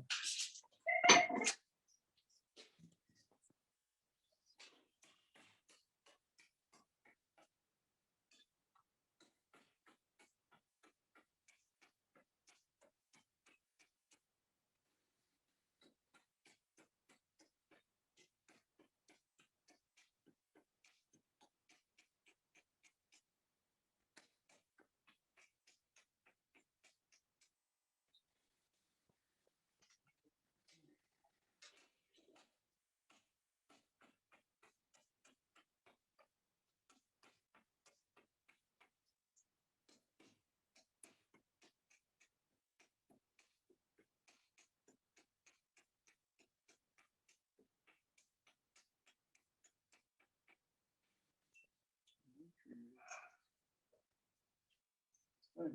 Non,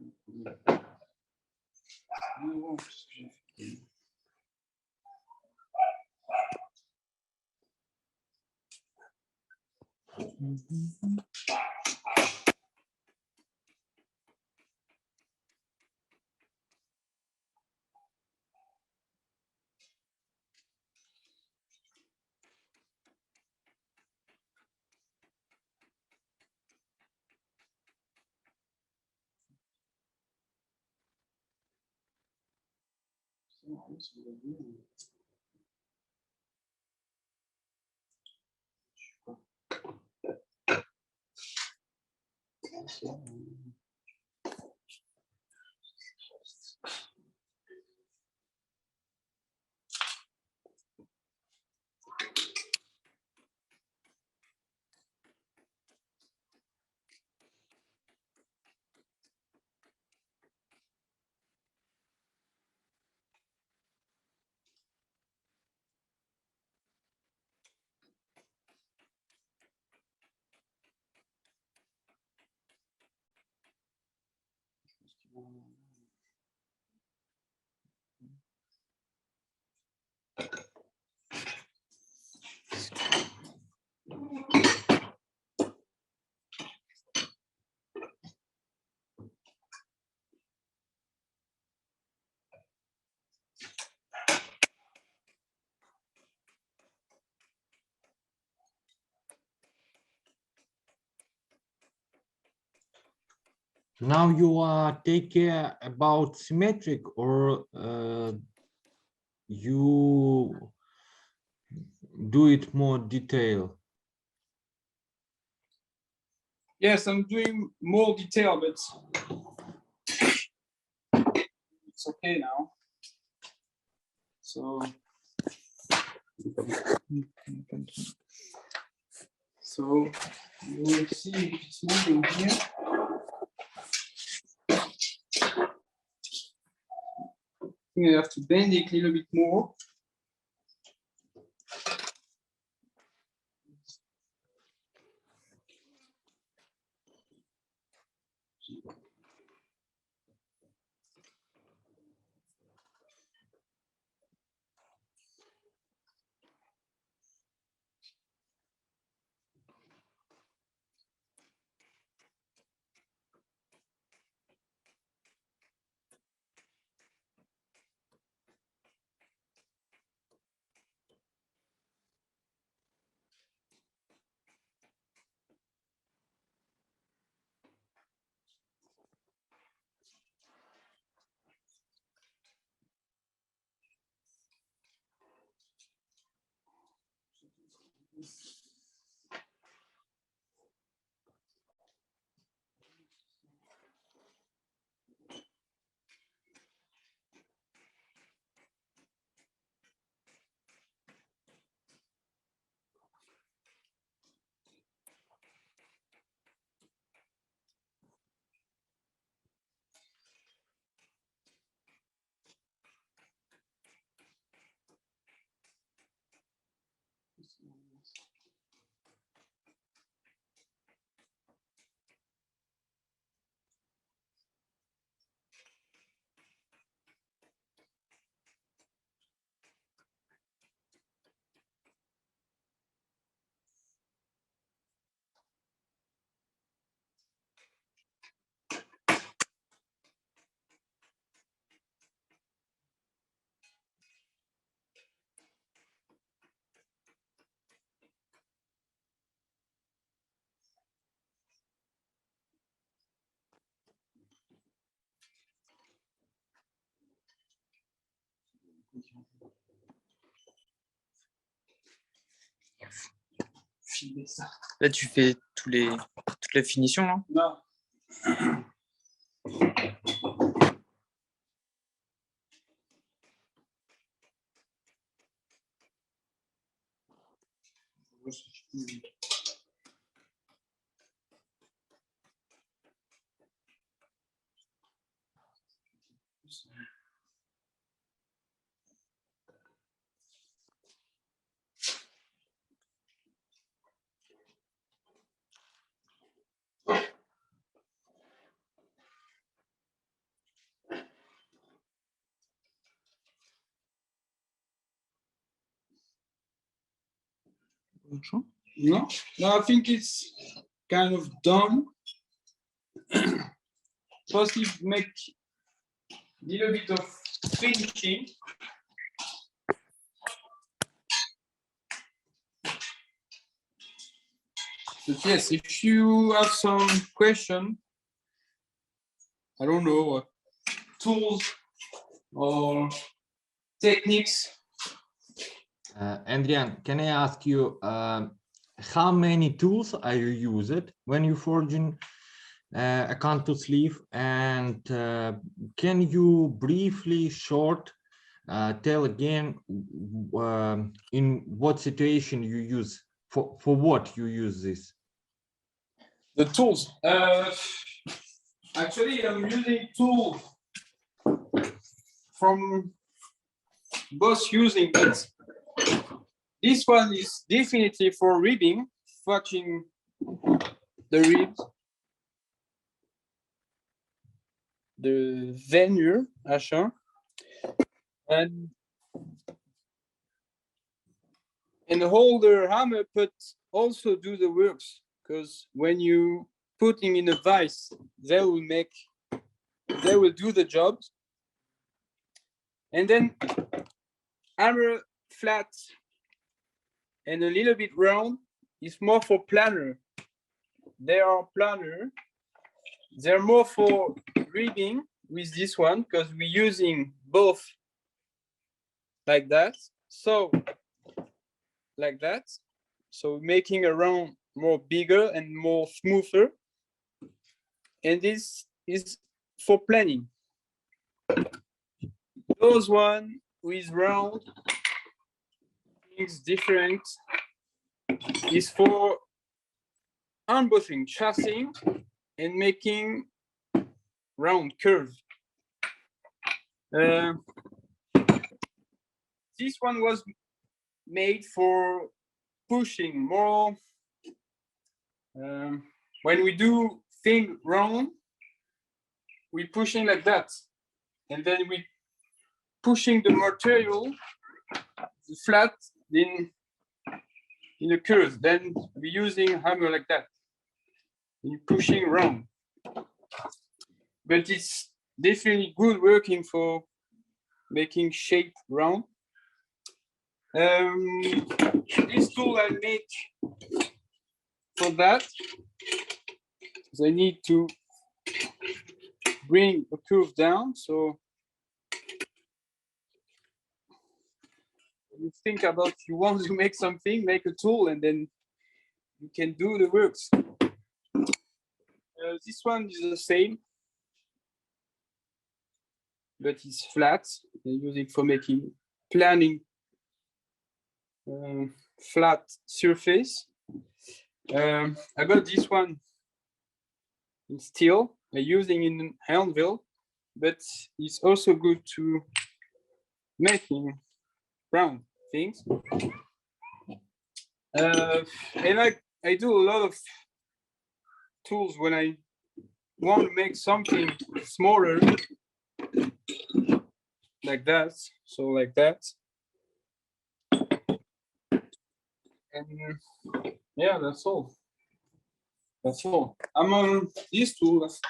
qu'est-ce que j'ai fait? Now you take care about symmetric, or you do it more detail? Yes, I'm doing more detail, but it's okay now. So you will see if it's moving here. I think I have to bend it a little bit more. Là, tu fais toute la finition, là? Non. No, no, I think it's kind of done. Possibly make a little bit of finishing. But yes, if you have some question, I don't know, tools or techniques. Adrien, can I ask you how many tools are you using when you forging acanthus leaf, and can you briefly tell again in what situation you use for what you use this? The tools. Actually, I'm using tools from both using, but this one is definitely for ribbing, forging the ribs, the veneer, and hold the hammer, but also do the works, because when you putting in a vise, they will do the job. And then hammer flat and a little bit round is more for planner. They are planner. They're more for ribbing with this one, because we're using both like that. So like that. So making a round more bigger and more smoother. And this is for planning. Those one with round things different is for embossing, chasing, and making round curve. This one was made for pushing more. When we do thing round, we pushing like that, and then we pushing the material flat in a curve. Then we using hammer like that, and pushing round. But it's definitely good working for making shape round. This tool I make for that, because I need to bring a curve down. So you think about, you want to make something, make a tool, and then you can do the works. This one is the same, but it's flat. I use it for making planning flat surface. I got this one in steel. I'm using in anvil, but it's also good to making round things. And I do a lot of tools when I want to make something smaller, like that. So like that. And yeah, that's all. That's all. I'm on this tool, that's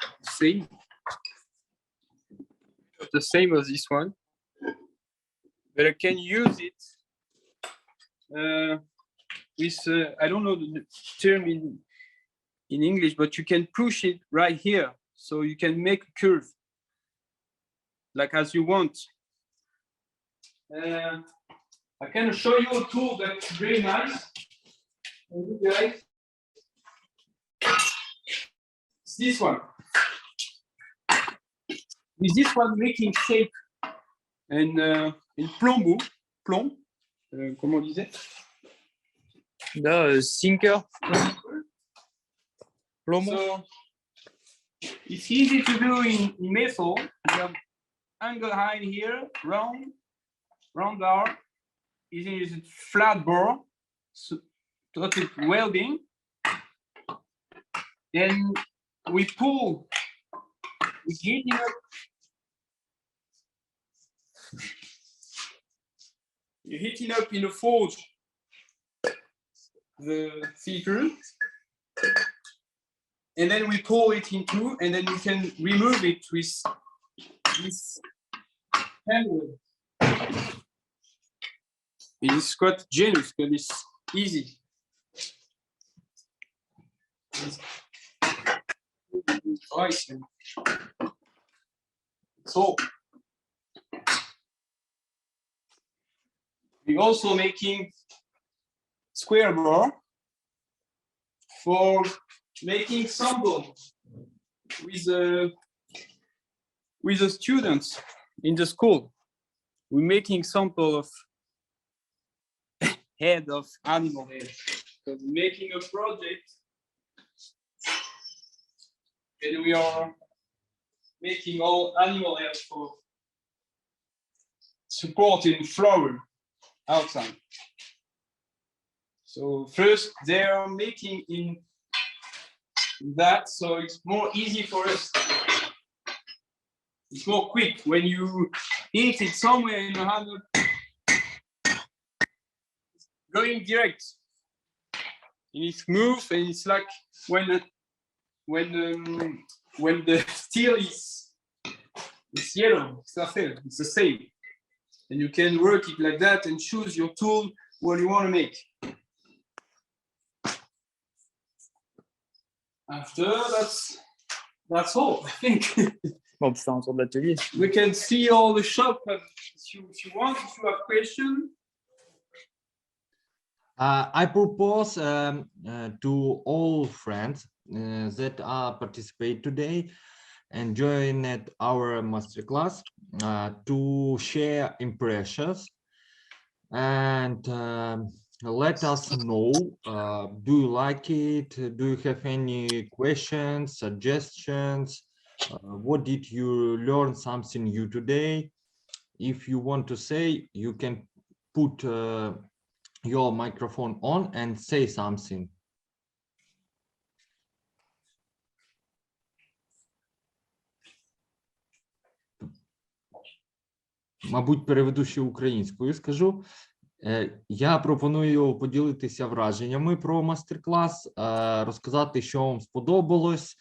the same as this one, but I can use it with I don't know the term in English, but you can push it right here, so you can make a curve like as you want. I can show you a tool that's very nice. You guys, it's this one. With this one, making shape and in plomb, comment on disait? Là, sinker. Plomo. So it's easy to do in metal. You have angle height here, round bar. Is a flat bore, so total welding. Then we pull, we heat it up. You heat it up in a forge the fierul, and then we pull it into, and then you can remove it with this handle. It is quite generous, but it's easy. So we're also making square bar for making sample with the students in the school. We're making sample of head of animal head. So we're making a project, and we are making all animal head for supporting flower outside. So first they are making in that, so it's more easy for us. It's more quick when you eat it somewhere in your hand, going direct. And it's smooth, and it's like when the steel is yellow, it's the same. And you can work it like that and choose your tool what you want to make. After that's all, I think. Bon, c'est un tour de l'atelier. We can see all the shop if you want, if you have questions. I propose to all friends that participate today and join at our masterclass to share impressions and let us know, do you like it? Do you have any questions, suggestions? What did you learn something new today? If you want to say, you can put your microphone on and say something. Мабуть, переведу ще українською, скажу. Я пропоную поділитися враженнями про мастер-клас, розказати, що вам сподобалось,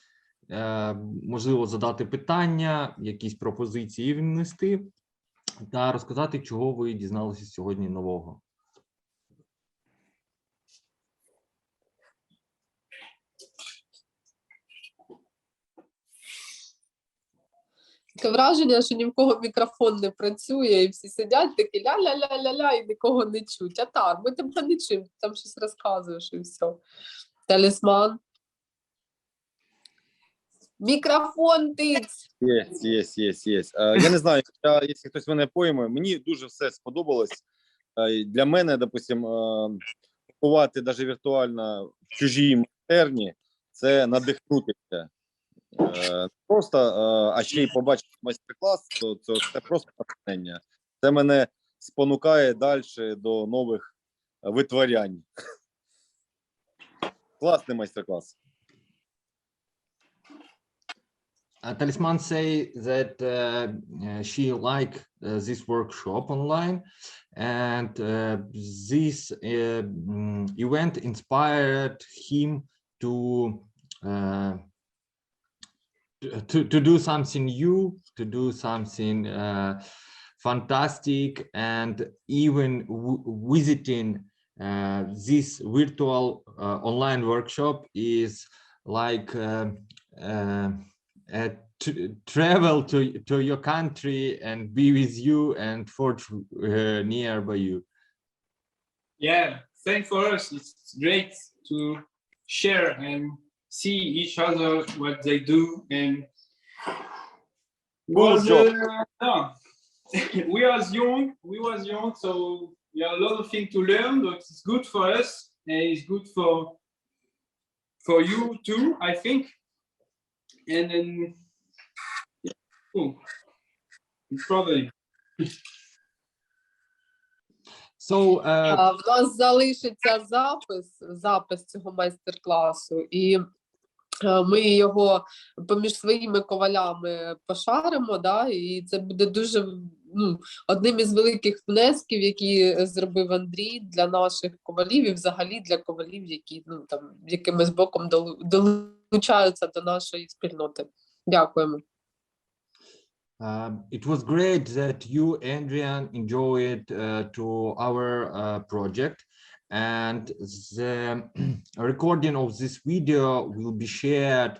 можливо, задати питання, якісь пропозиції внести, та розказати, чого ви дізналися сьогодні нового. Таке враження, що ні в кого мікрофон не працює, і всі сидять такі ля-ля-ля-ля-ля, і нікого не чуть. А так, ми тебе не чуємо, там щось розказуєш і все. Талісман. Мікрофон тиць! Є. Я не знаю, якщо хтось мене пойме, мені дуже все сподобалось. Для мене, допустим, купувати навіть віртуально в чужій майстерні, це надихнутися. Просто, а ще й побачити майстер-клас, то це просто натхнення. Це мене спонукає далі до нових витворянь. Класний майстер-клас. Talisman say that she like this workshop online, and this event inspired him to do something new, to do something fantastic, and even visiting this virtual online workshop is like travel to your country and be with you and forge nearby you. Yeah, thanks for us. It's great to share and see each other what they do, and we was young, so we have a lot of things to learn, but it's good for us and it's good for you too, I think. And then probably. So В нас залишиться запис цього майстер-класу, і ми його поміж своїми ковалями пошаримо, да, і це буде дуже ну, одним із великих внесків, які зробив Андрій для наших ковалів і взагалі для ковалів, які ну, там, якимось боком долучаються до нашої спільноти. Дякуємо. It was great that you, Adrien, enjoyed to our project, and the recording of this video will be shared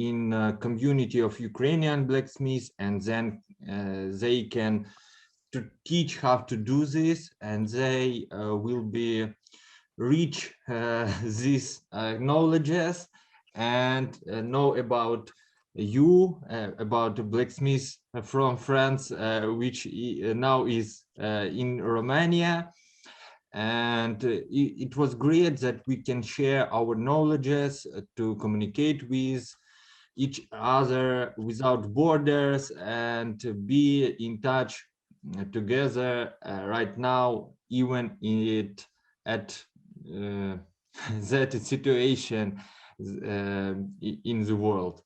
in community of Ukrainian blacksmiths, and then they can to teach how to do this, and they will be reach these knowledges and know about you, about the blacksmith from France, which now is in Romania. And it was great that we can share our knowledges to communicate with each other without borders and to be in touch together right now, even at that situation in the world.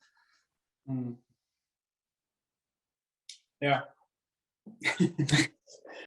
Yeah.